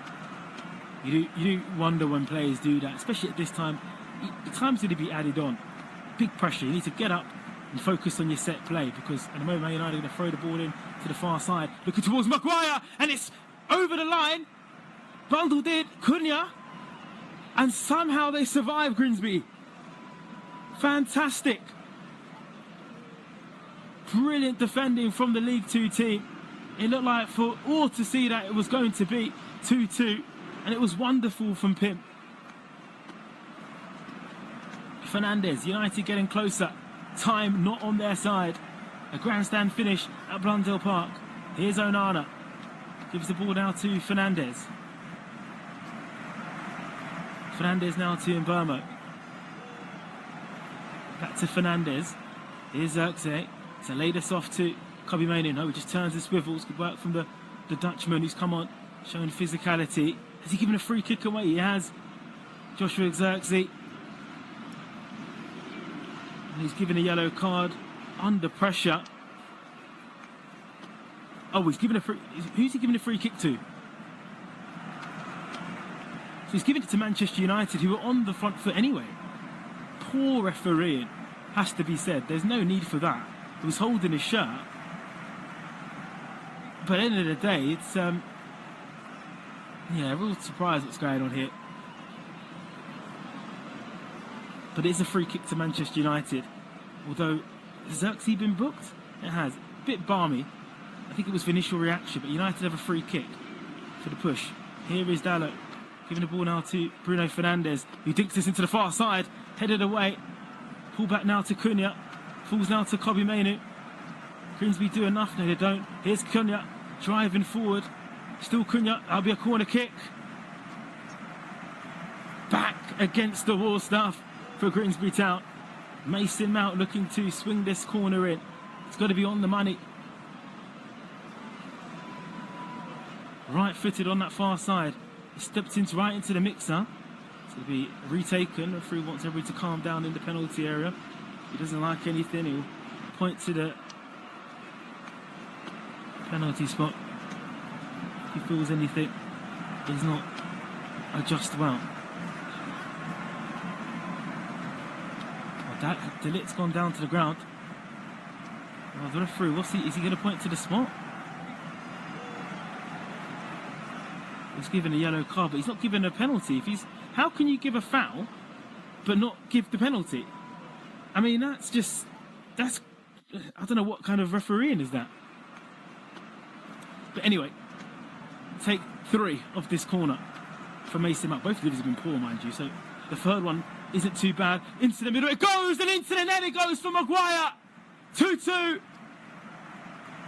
You do wonder when players do that, especially at this time. The time's going to be added on. Big pressure. You need to get up and focus on your set play, because at the moment Man United are going to throw the ball in to the far side, looking towards Maguire, and it's over the line. Bundled in Cunha, and somehow they survive. Grimsby. Fantastic. Brilliant defending from the League 2 team. It looked like for all to see that it was going to be 2-2, and it was wonderful from Pim. Fernandes, United getting closer. Time not on their side. A grandstand finish at Blundell Park. Here's Onana. Gives the ball now to Fernandes. Fernandes now to Mbeumo. Back to Fernandes. Here's Zirkzee. To lay this off to Kobe Mainoo. No, he just turns and swivels. Good work from the Dutchman who's come on, showing physicality. Has he given a free kick away? He has. Joshua Zirkzee. And he's given a yellow card under pressure. Oh, he's given a free... Who's he giving a free kick to? So he's giving it to Manchester United, who were on the front foot anyway. Poor refereeing, has to be said. There's no need for that. He was holding his shirt. But at the end of the day, it's... yeah, real surprised what's going on here. But it's a free kick to Manchester United. Although, has Zirkzee been booked? It has. A bit balmy. I think it was for initial reaction, but United have a free kick for the push. Here is Dalot, giving the ball now to Bruno Fernandes, who dinks this into the far side, headed away. Pull back now to Cunha. Falls now to Kobe Mainoo. Grimsby do enough. No, they don't. Here's Cunha, driving forward. Still Cunha. That'll be a corner kick. Back against the wall stuff for Grimsby Town. Mason Mount looking to swing this corner in. It's got to be on the money. Right footed on that far side. He stepped right into the mixer. It's going to be retaken. The referee wants everybody to calm down in the penalty area. He doesn't like anything. He'll point to the penalty spot. If he feels anything, he's not adjust well. That Delit's gone down to the ground. Oh, the referee, is he going to point to the spot? He's given a yellow card, but he's not given a penalty. How can you give a foul but not give the penalty? I mean, that's I don't know what kind of refereeing is that. But anyway, take 3 of this corner for Mason Mount. Both deliveries have been poor, mind you, so the third one isn't too bad. Into the middle it goes, and into the net it goes for Maguire. 2-2.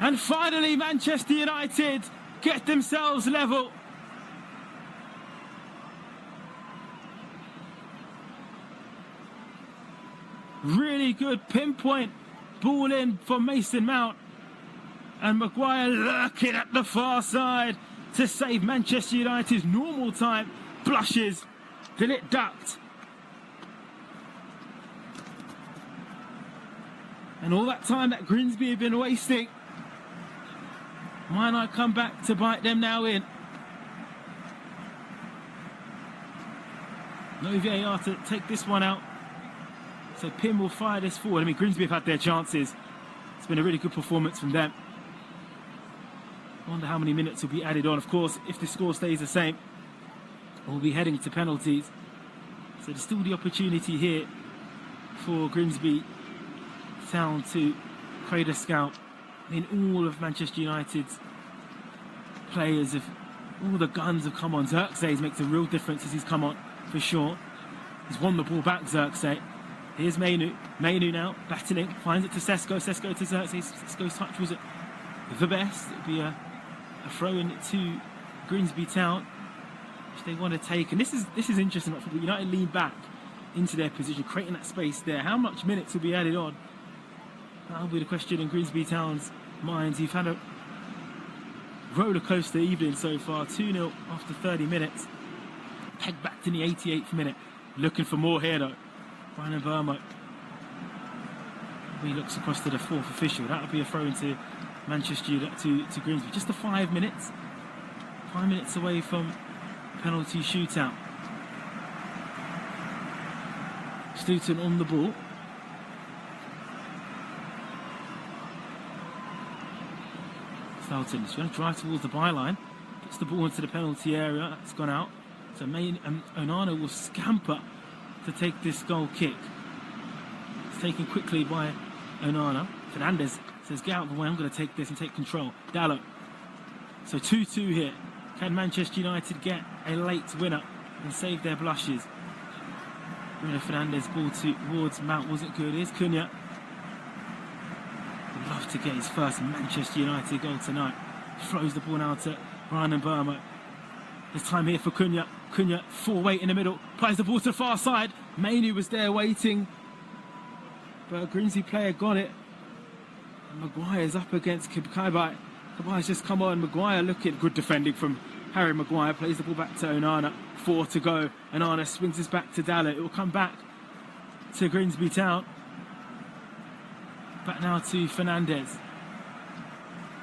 And finally, Manchester United get themselves level. Really good pinpoint ball in for Mason Mount. And Maguire lurking at the far side to save Manchester United's normal time. Blushes. Delit ducked. And all that time that Grimsby have been wasting, might not come back to bite them now in. No VAR to take this one out. So Pim will fire this forward. I mean, Grimsby have had their chances. It's been a really good performance from them. I wonder how many minutes will be added on. Of course, if the score stays the same, we'll be heading to penalties. So there's still the opportunity here for Grimsby Town to create a scout. I mean, all of Manchester United's players, all the guns have come on. Xerxes makes a real difference as he's come on, for sure. He's won the ball back, Xerxes. Here's Mainu. Mainu now, battling, finds it to Sesko. Sesko to Xerxes. Sesko's touch was the best. It'll be a throw-in to Grimsby Town, which they want to take. And this is interesting. United lean back into their position, creating that space there. How much minutes will be added on? That'll be the question in Grimsby Town's minds. You've had a roller coaster evening so far. 2-0 after 30 minutes. Head back to the 88th minute. Looking for more here though. Brian Burma. He looks across to the fourth official. That'll be a throw into Manchester to Grimsby. Just the 5 minutes. 5 minutes away from penalty shootout. Stoughton on the ball. Stoughton is going to drive towards the byline. Gets the ball into the penalty area. That's gone out. So Onana will scamper to take this goal kick. It's taken quickly by Onana. Fernandez says, get out of the way, I'm going to take this and take control. Dallo. So 2-2 here. Can Manchester United get a late winner and save their blushes? Bruno Fernandez ball towards Mount wasn't good. Here's Cunha. Would love to get his first Manchester United goal tonight. Throws the ball now to Brian Burma. There's time here for Cunha. Cunha, full weight in the middle. Applies the ball to the far side. Mainu was there waiting. But a Grimsby player got it. And Maguire's up against Kabai. Kabai's just come on. Maguire looking. Good defending from Harry Maguire. Plays the ball back to Onana. 4 to go. Onana swings this back to Dallo. It will come back to Grimsby Town. Back now to Fernandez.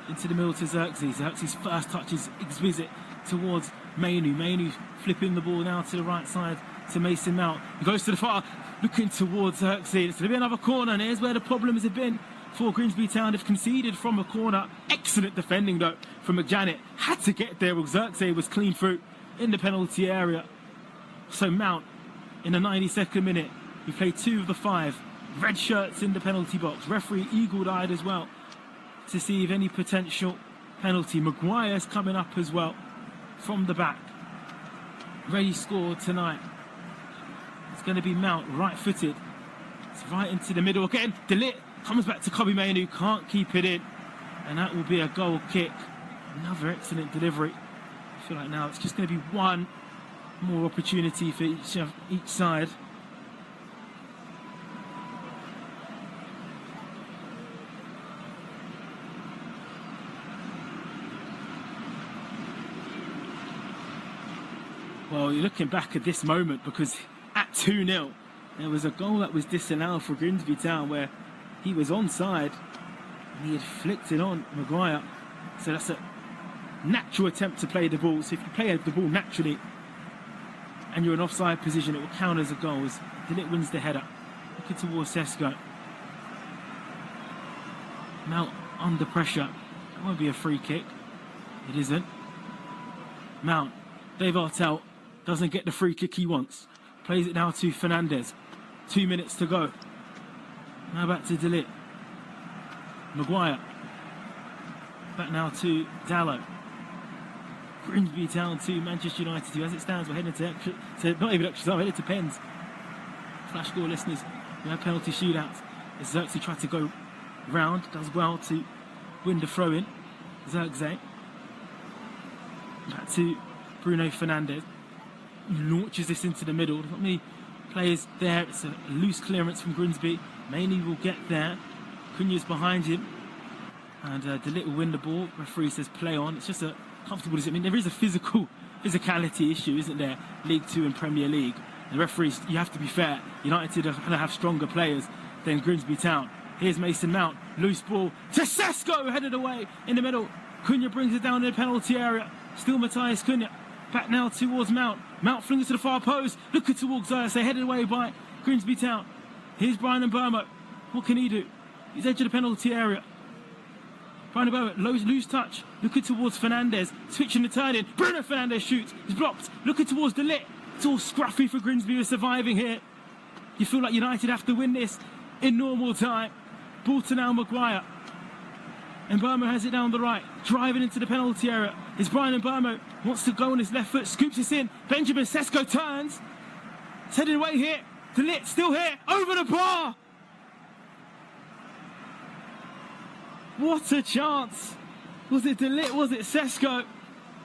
Into the middle to Xerxes. Xerxes' first touch is exquisite towards Mainu. Mainu flipping the ball now to the right side to Mason Mount. He goes to the far, looking towards Xerxes. It's going to be another corner, and here's where the problems have been for Grimsby Town. They've conceded from a corner. Excellent defending though from McJanet. Had to get there. Xerxes was clean through in the penalty area. So Mount in the 92nd minute. He played 2 of the 5 red shirts in the penalty box. Referee eagle-eyed as well to see if any potential penalty. Maguire's coming up as well from the back. Ready scored tonight. It's going to be Mount, right-footed. It's right into the middle again. Delit comes back to Kobe Mainu, can't keep it in. And that will be a goal kick. Another excellent delivery. I feel like now it's just going to be one more opportunity for each side. Well, you're looking back at this moment because at 2-0, there was a goal that was disallowed for Grimsby Town where he was onside and he had flicked it on Maguire. So that's a natural attempt to play the ball. So if you play the ball naturally and you're in offside position, it will count as a goal. As Dillit wins the header. Looking towards Sesko. Mount under pressure. It won't be a free kick. It isn't. Mount. Dave Artell doesn't get the free kick he wants. Plays it now to Fernandez. 2 minutes to go. Now back to Dillit. Maguire. Back now to Dallo. Grimsby Town to Manchester United 2. As it stands, we're heading not even extra time, we're headed to pens. Flash score listeners, we have penalty shootouts. Xerxes tried to go round, does well to win the throw-in. Xerxes. Back to Bruno Fernandez. Launches this into the middle. There's not many players there. It's a loose clearance from Grimsby. Mainly will get there. Cunha's behind him. And Delit will win the ball. Referee says play on. It's just a comfortable. I mean, there is a physicality issue, isn't there? League 2 and Premier League. The referees, you have to be fair. United are going to have stronger players than Grimsby Town. Here's Mason Mount. Loose ball to Sesko. Headed away in the middle. Cunha brings it down in the penalty area. Still Matthias Cunha. Back now towards Mount. Mount flings it to the far post. Looking towards Xerxes. Headed away by Grimsby Town. Here's Brian Burma. What can he do? He's edge of the penalty area. Brian Mbeumo, loose touch, looking towards Fernandez, switching the turn in. Bruno Fernandez shoots, he's blocked, looking towards De Ligt. It's all scruffy for Grimsby, who are surviving here. You feel like United have to win this in normal time. Ball to now Maguire. Mbeumo has it down the right, driving into the penalty area. It's Brian Mbeumo, wants to go on his left foot, scoops this in. Benjamin Sesko turns. It's heading away here. De Ligt still here, over the bar. What a chance. Was it De Ligt? Was it Sesko?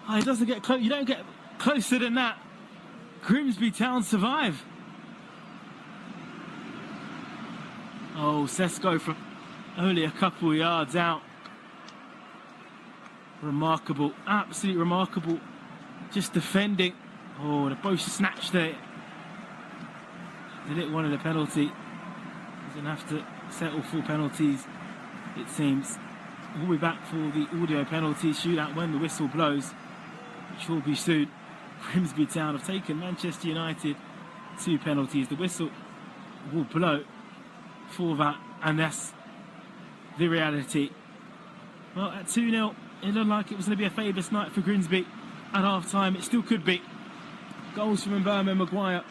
Oh, it doesn't get close. You don't get closer than that. Grimsby Town survive. Oh, Sesko from only a couple of yards out. Remarkable, absolutely remarkable. Just defending. Oh, the both snatched there. De Ligt wanted a penalty. Doesn't have to settle for penalties, it seems. We'll be back for the audio penalty shootout when the whistle blows, which will be soon. Grimsby Town have taken Manchester United 2 penalties. The whistle will blow for that, and that's the reality. Well, at 2-0, it looked like it was going to be a famous night for Grimsby. At half-time, it still could be. Goals from Mbeumo and Maguire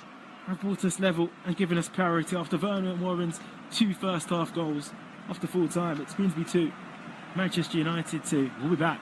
have brought us level and given us parity after Werner and Warren's 2 first-half goals. After full-time, it's Grimsby 2, Manchester United 2. We'll be back.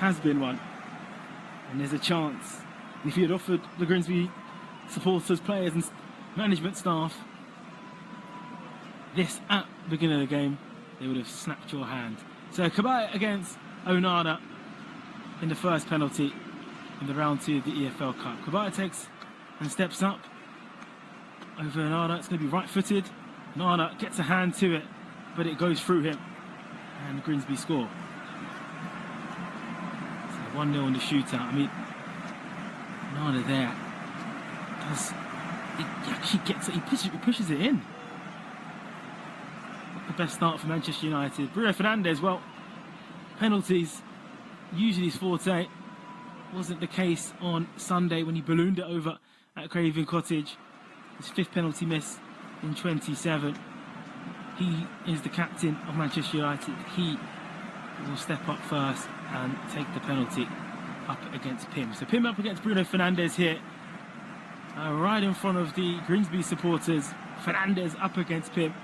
has been one. And there's a chance. If you had offered the Grimsby supporters, players and management staff this at the beginning of the game, they would have snapped your hand. So Kabaya against Onana in the first penalty in the round 2 of the EFL Cup. Kabaya takes and steps up over Onana. It's going to be right-footed. Onana gets a hand to it, but it goes through him. And Grimsby score. So 1-0 in the shootout. I mean, Onana there he actually gets it, he pushes it in. Not the best start for Manchester United. Bruno Fernandes, well, penalties, usually his forte. Wasn't the case on Sunday when he ballooned it over at Craven Cottage. His 5th penalty miss in 27. He is the captain of Manchester United. He will step up first and take the penalty up against Pim. So Pim up against Bruno Fernandes here. Right in front of the Grimsby supporters. Fernandes up against Pim.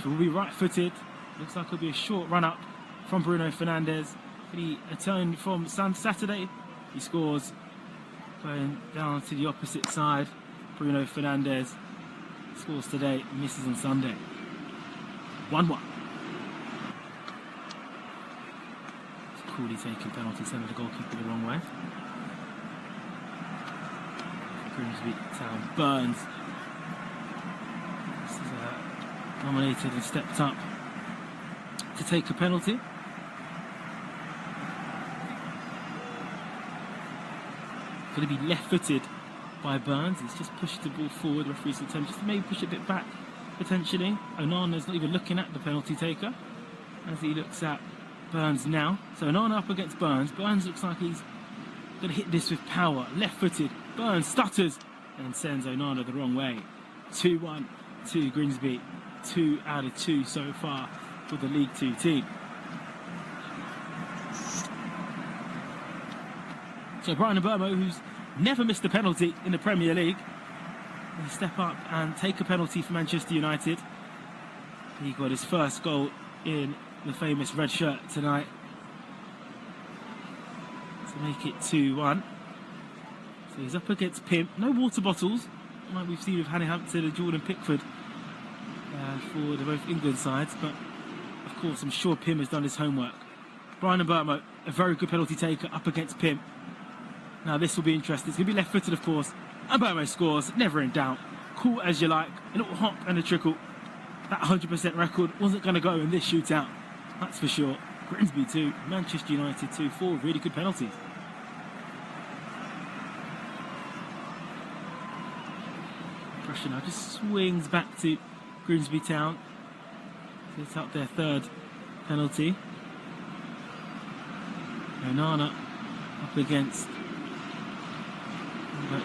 So will be right-footed. Looks like it'll be a short run-up from Bruno Fernandes. A turn from Saturday. He scores going down to the opposite side. Bruno Fernandes scores today, misses on Sunday. 1-1. It's coolly taking penalty, sending the goalkeeper the wrong way. Grimsby Town. Burns. This is nominated and stepped up to take a penalty. Going to be left-footed by Burns. He's just pushed the ball forward. The referee's attempt just to maybe push it a bit back, potentially. Onana's not even looking at the penalty taker as he looks at Burns now. So Onana up against Burns. Burns looks like he's going to hit this with power. Left-footed. Burns stutters and sends Onana the wrong way. 2-1 to Grimsby. 2 out of 2 so far for the League 2 team. So Brian Mbermo, who's never missed a penalty in the Premier League, will step up and take a penalty for Manchester United. He got his first goal in the famous red shirt tonight to make it 2-1. So he's up against Pim. No water bottles, like we've seen with Hanny Hampton and Jordan Pickford for the both England sides. But of course, I'm sure Pim has done his homework. Brian Mbermo, a very good penalty taker, up against Pim. Now this will be interesting. It's going to be left-footed, of course. And Mbermo scores, never in doubt. Cool as you like. A little hop and a trickle. That 100% record wasn't going to go in this shootout. That's for sure. Grimsby 2, Manchester United 2, 4 really good penalties. Pressure now just swings back to Grimsby Town. So it's up their 3rd penalty. Onana up against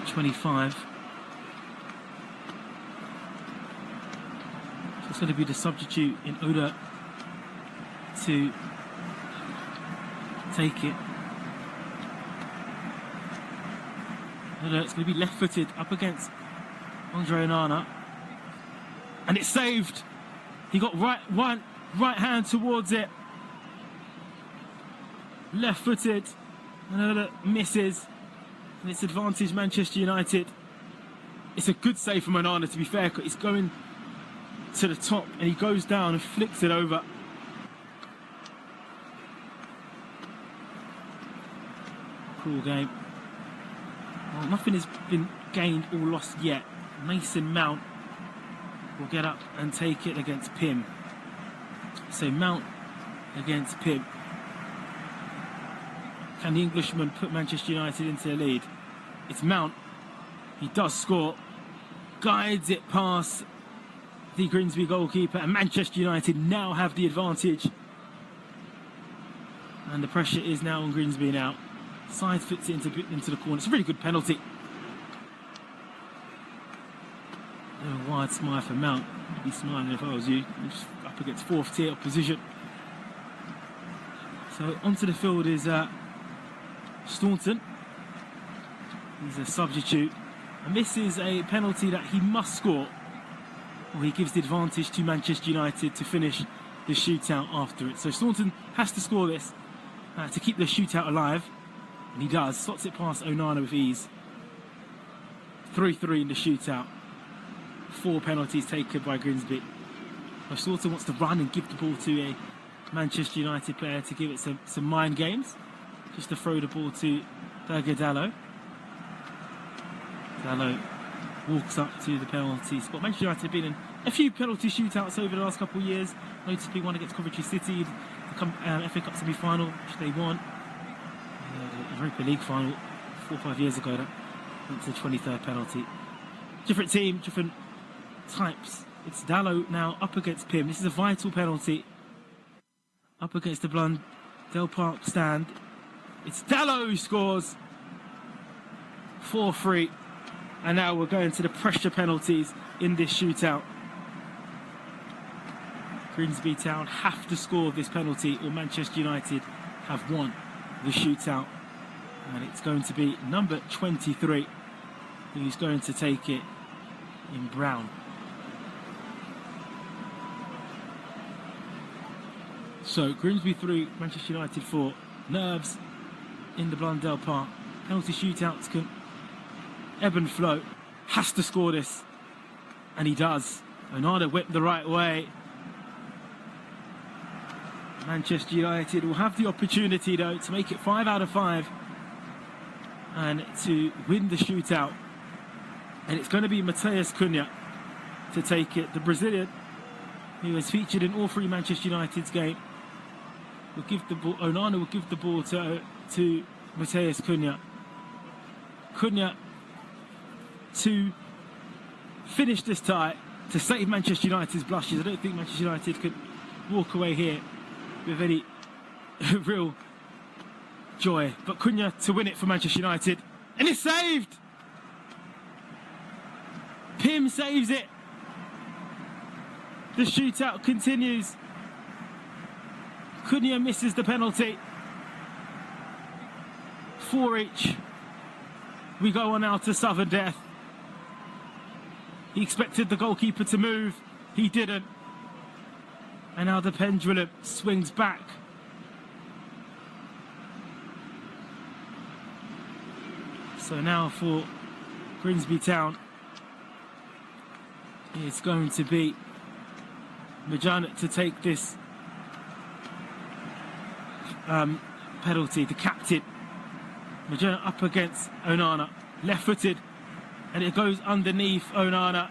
25. So it's going to be the substitute in order to take it. It's going to be left-footed up against Andre Onana. And it's saved. He got right hand towards it. Left-footed. Onana misses. And it's advantage Manchester United. It's a good save from Onana, to be fair. It's going to the top and he goes down and flicks it over. Cool game. Well, nothing has been gained or lost yet. Mason Mount will get up and take it against Pim. So Mount against Pim. Can the Englishman put Manchester United into the lead? It's Mount. He does score. Guides it past the Grimsby goalkeeper, and Manchester United now have the advantage. And the pressure is now on Grimsby now. Side fits it into the corner. It's a really good penalty. A wide smile for Mount. I'd be smiling if I was you. You're just up against 4th tier opposition. So onto the field is Staunton. He's a substitute. And this is a penalty that he must score, or he gives the advantage to Manchester United to finish the shootout after it. So Staunton has to score this to keep the shootout alive. And he does. Slots it past Onana with ease. 3-3 in the shootout. 4 penalties taken by Grimsby. Slaughter wants to run and give the ball to a Manchester United player to give it some mind games. Just to throw the ball to Dallo. Dallo walks up to the penalty spot. Manchester United have been in a few penalty shootouts over the last couple of years. Notably one against Coventry City, the FA Cup semi-final, which they won. The Europa League final 4 or 5 years ago. That went to the 23rd penalty. Different team, different types. It's Dallo now up against Pym. This is a vital penalty. Up against the Blundell Park stand. It's Dallo who scores. 4-3. And now we're going to the pressure penalties in this shootout. Grimsby Town have to score this penalty or Manchester United have won the shootout. And it's going to be number 23 who's going to take it in brown. So Grimsby 3, Manchester United 4. Nerves in the Blundell Park. Penalty shootouts can ebb and flow. Has to score this. And he does. Onana whipped the right way. Manchester United will have the opportunity though to make it 5 out of 5 and to win the shootout. And it's going to be Matheus Cunha to take it. The Brazilian who has featured in all 3 Manchester United's game will give the ball. Onana will give the ball to Matheus Cunha. Cunha to finish this tie, to save Manchester United's blushes. I don't think Manchester United could walk away here with any real joy. But Cunha to win it for Manchester United. And it's saved! Pym saves it. The shootout continues. Cunha misses the penalty. 4 each. We go on now to sudden death. He expected the goalkeeper to move. He didn't. And now the pendulum swings back. So now for Grimsby Town, it's going to be Majana to take this penalty. The captain, Majana up against Onana, left-footed, and it goes underneath Onana.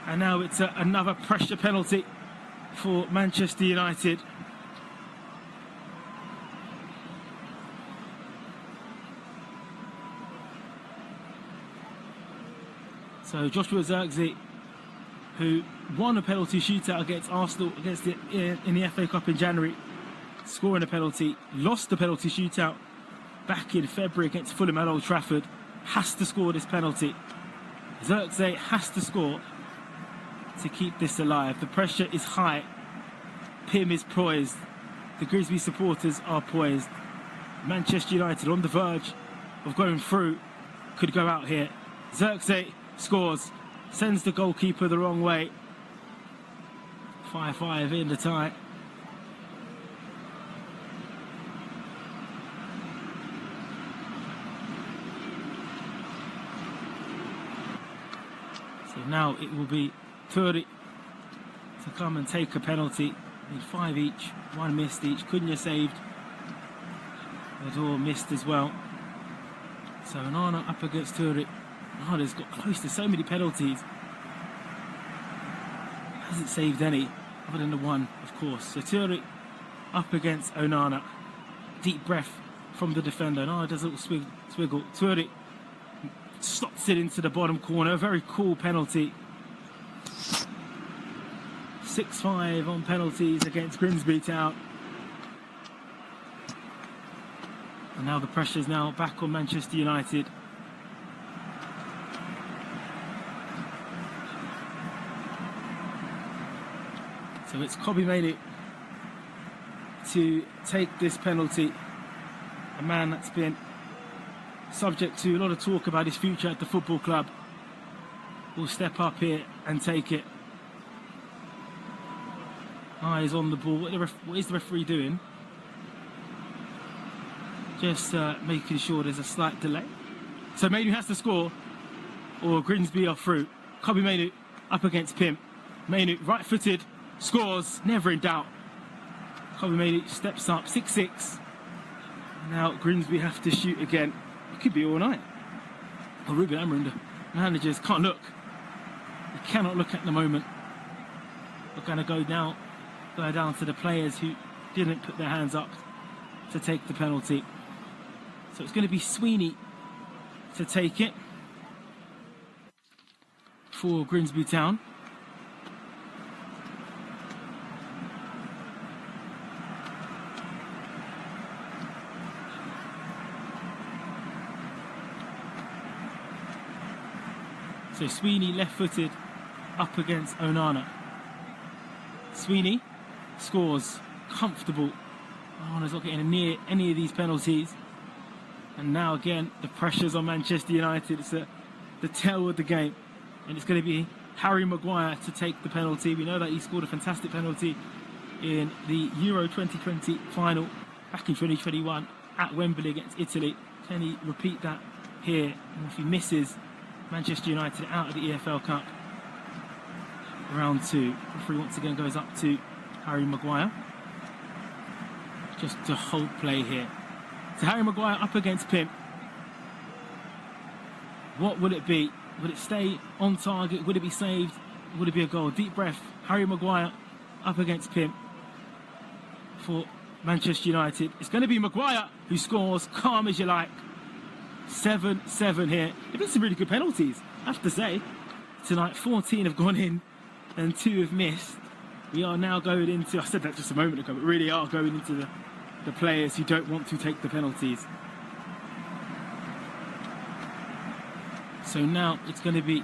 And now it's another pressure penalty for Manchester United. So Joshua Zirkzee, who won a penalty shootout against Arsenal in the FA Cup in January, scoring a penalty, lost the penalty shootout back in February against Fulham at Old Trafford, has to score this penalty. Zirkzee has to score to keep this alive. The pressure is high. Pym is poised. The Grimsby supporters are poised. Manchester United on the verge of going through. Could go out here. Zirkzee scores. Sends the goalkeeper the wrong way. 5-5 in the tie. So now it will be Turri to come and take a penalty. Need 5 each, 1 missed each. Cunha saved. Ador missed as well. So Onana up against Turri. Onana's got close to so many penalties. Hasn't saved any, other than the one, of course. So Turri up against Onana. Deep breath from the defender. Onana does a little swiggle. Turri slots it into the bottom corner. A very cool penalty. 6-5 on penalties against Grimsby Town. And now the pressure is now back on Manchester United. So it's Kobbie Mainoo to take this penalty. A man that's been subject to a lot of talk about his future at the football club will step up here and take it. Eyes on the ball. What is the referee doing? Just making sure there's a slight delay. So Mainu has to score, or Grimsby are through. Kobe Mainu up against Pim. Mainu, right-footed, scores, never in doubt. Kobe Mainu steps up, 6-6. Now Grimsby have to shoot again. It could be all night. Oh, Ruben Amrin, the managers can't look. They cannot look at the moment. We're going to go down to the players who didn't put their hands up to take the penalty. So it's going to be Sweeney to take it for Grimsby Town. So Sweeney left-footed up against Onana. Sweeney scores, comfortable. Onana's not getting near any of these penalties. And now again, the pressure's on Manchester United. It's the tail of the game. And it's going to be Harry Maguire to take the penalty. We know that he scored a fantastic penalty in the Euro 2020 final back in 2021 at Wembley against Italy. Can he repeat that here? And if he misses, Manchester United out of the EFL Cup. Round 2. Referee once again goes up to Harry Maguire. Just to hold play here. So Harry Maguire up against Pim. What will it be? Would it stay on target? Would it be saved? Would it be a goal? Deep breath. Harry Maguire up against Pim for Manchester United. It's going to be Maguire who scores, calm as you like. 7-7 here. There've been some really good penalties, I have to say. Tonight, 14 have gone in and 2 have missed. We are now going into, I said that just a moment ago, but really are going into the players who don't want to take the penalties. So now it's going to be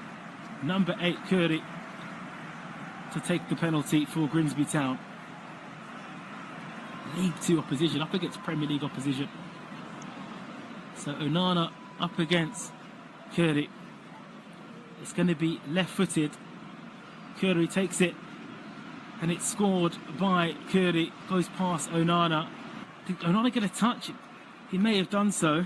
number 8, Curry, to take the penalty for Grimsby Town. League 2 opposition, up against Premier League opposition. So Onana up against Curry. It's going to be left-footed. Curry takes it, and it's scored by Curry. Goes past Onana. Did Onana get a touch? He may have done so.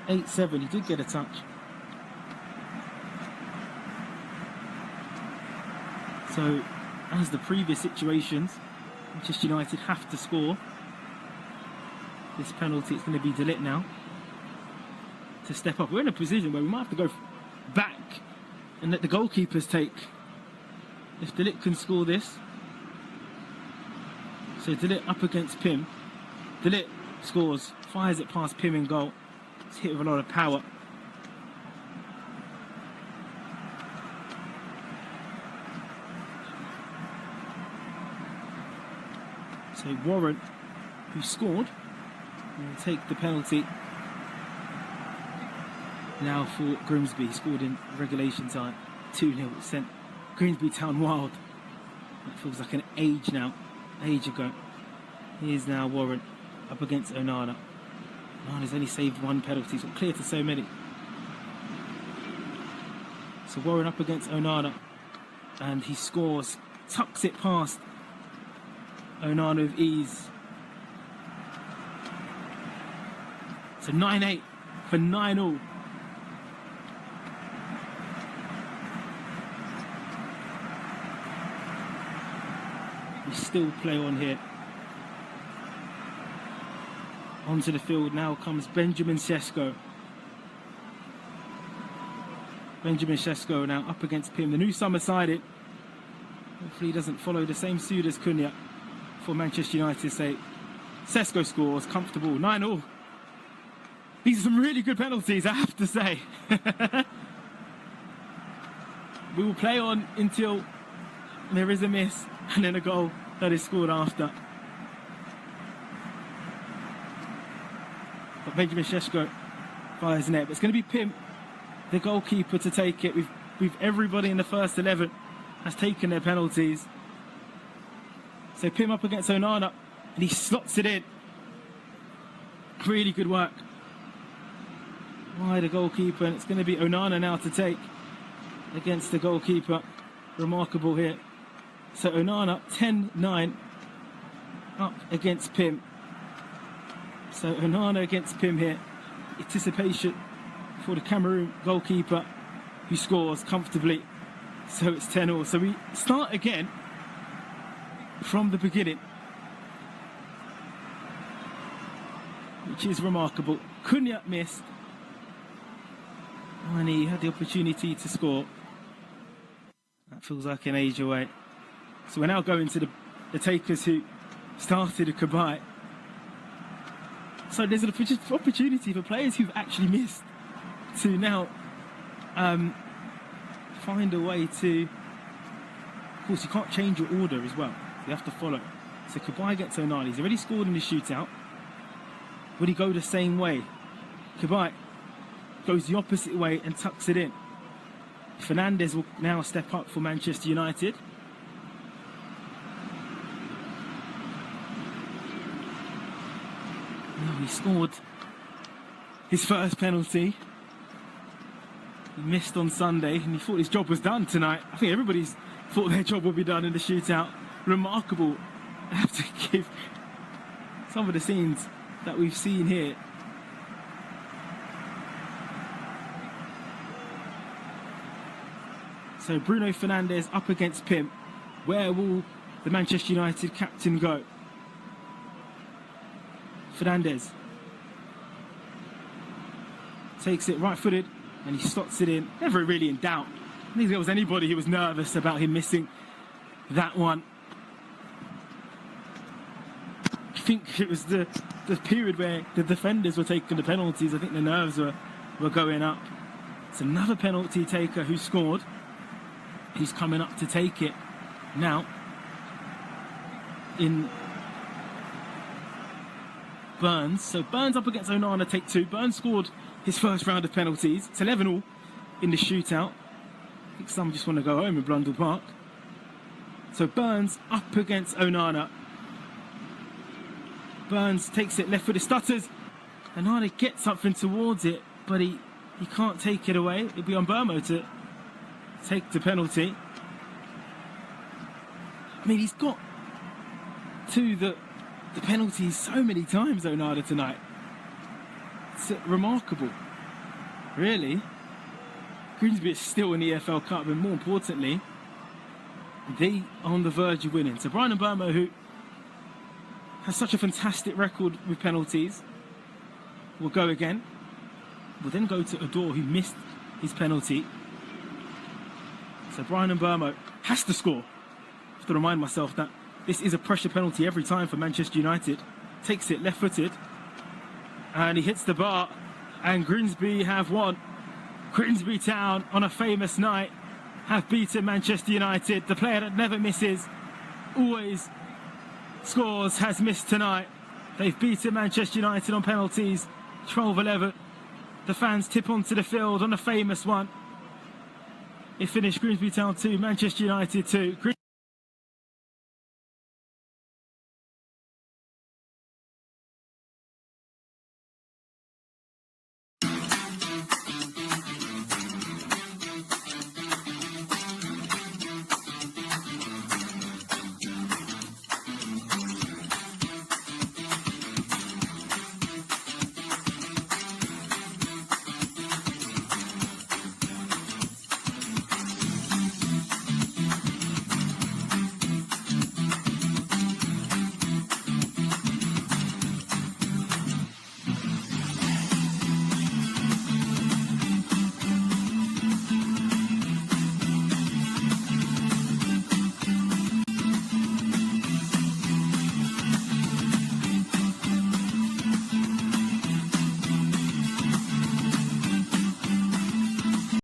He did get a touch. So, as the previous situations, Manchester United have to score. This penalty, it's going to be De Ligt now to step up. We're in a position where we might have to go back and let the goalkeepers take. If De Ligt can score this. So De Ligt up against Pim. De Ligt scores, fires it past Pim in goal. It's hit with a lot of power. So Warren, who scored, will take the penalty now for Grimsby. He scored in regulation time. 2-0, sent Grimsby Town wild. That feels like an age ago. Here's now Warren up against Onana. Onana's only saved 1 penalty, so clear to so many. So Warren up against Onana, and he scores, tucks it past Onana with ease. So 9-8 for 9-all. We still play on here. Onto the field now comes Benjamin Sesko. Benjamin Sesko now up against Pim. The new summer sided. Hopefully he doesn't follow the same suit as Cunha for Manchester United. Say Sesko scores, comfortable, 9-all. These are some really good penalties, I have to say. We will play on until there is a miss and then a goal that is scored after. But Benjamin Sesko fires net. But it's going to be Pim, the goalkeeper, to take it. We've everybody in the first 11 has taken their penalties. So Pim up against Onana, and he slots it in. Really good work by the goalkeeper, and it's going to be Onana now to take against the goalkeeper. Remarkable here. So Onana 10-9 up against Pim. So Onana against Pim here. Anticipation for the Cameroon goalkeeper who scores comfortably. So it's 10-all. So we start again from the beginning, which is remarkable. Cunha missed, and he had the opportunity to score. That feels like an age away. So we're now going to the takers who started a Kabai. So there's an opportunity for players who've actually missed to now find a way to... Of course, you can't change your order as well. You have to follow. So Kabai gets Onana. He's already scored in the shootout. Would he go the same way? Kabai goes the opposite way and tucks it in. Fernandes will now step up for Manchester United. Oh, he scored his first penalty. He missed on Sunday and he thought his job was done tonight. I think everybody's thought their job would be done in the shootout. Remarkable. I have to give some of the scenes that we've seen here. So Bruno Fernandes up against Pim. Where will the Manchester United captain go? Fernandes takes it right-footed and he slots it in. Never really in doubt. I don't think there was anybody who was nervous about him missing that one. I think it was the period where the defenders were taking the penalties. I think the nerves were going up. It's another penalty taker who scored. He's coming up to take it now in Burns. So Burns up against Onana, take two. Burns scored his first round of penalties. It's 11-all in the shootout. I think some just want to go home in Blundell Park. So Burns up against Onana. Burns takes it left footed, stutters. Onana gets something towards it, but he can't take it away. It'll be on Burmo to take the penalty. I mean, he's got to the penalties so many times, Onana, tonight. It's remarkable, really. Grimsby is still in the EFL Cup, and more importantly, they are on the verge of winning. So Brian Burmo, who has such a fantastic record with penalties, will go again. Will then go to Adore, who missed his penalty. So Brian Burmo has to score. I have to remind myself that this is a pressure penalty every time for Manchester United. Takes it left-footed, and he hits the bar, and Grimsby have won. Grimsby Town, on a famous night, have beaten Manchester United. The player that never misses, always scores, has missed tonight. They've beaten Manchester United on penalties, 12-11. The fans tip onto the field on a famous one. It finished Grimsby Town 2, Manchester United 2.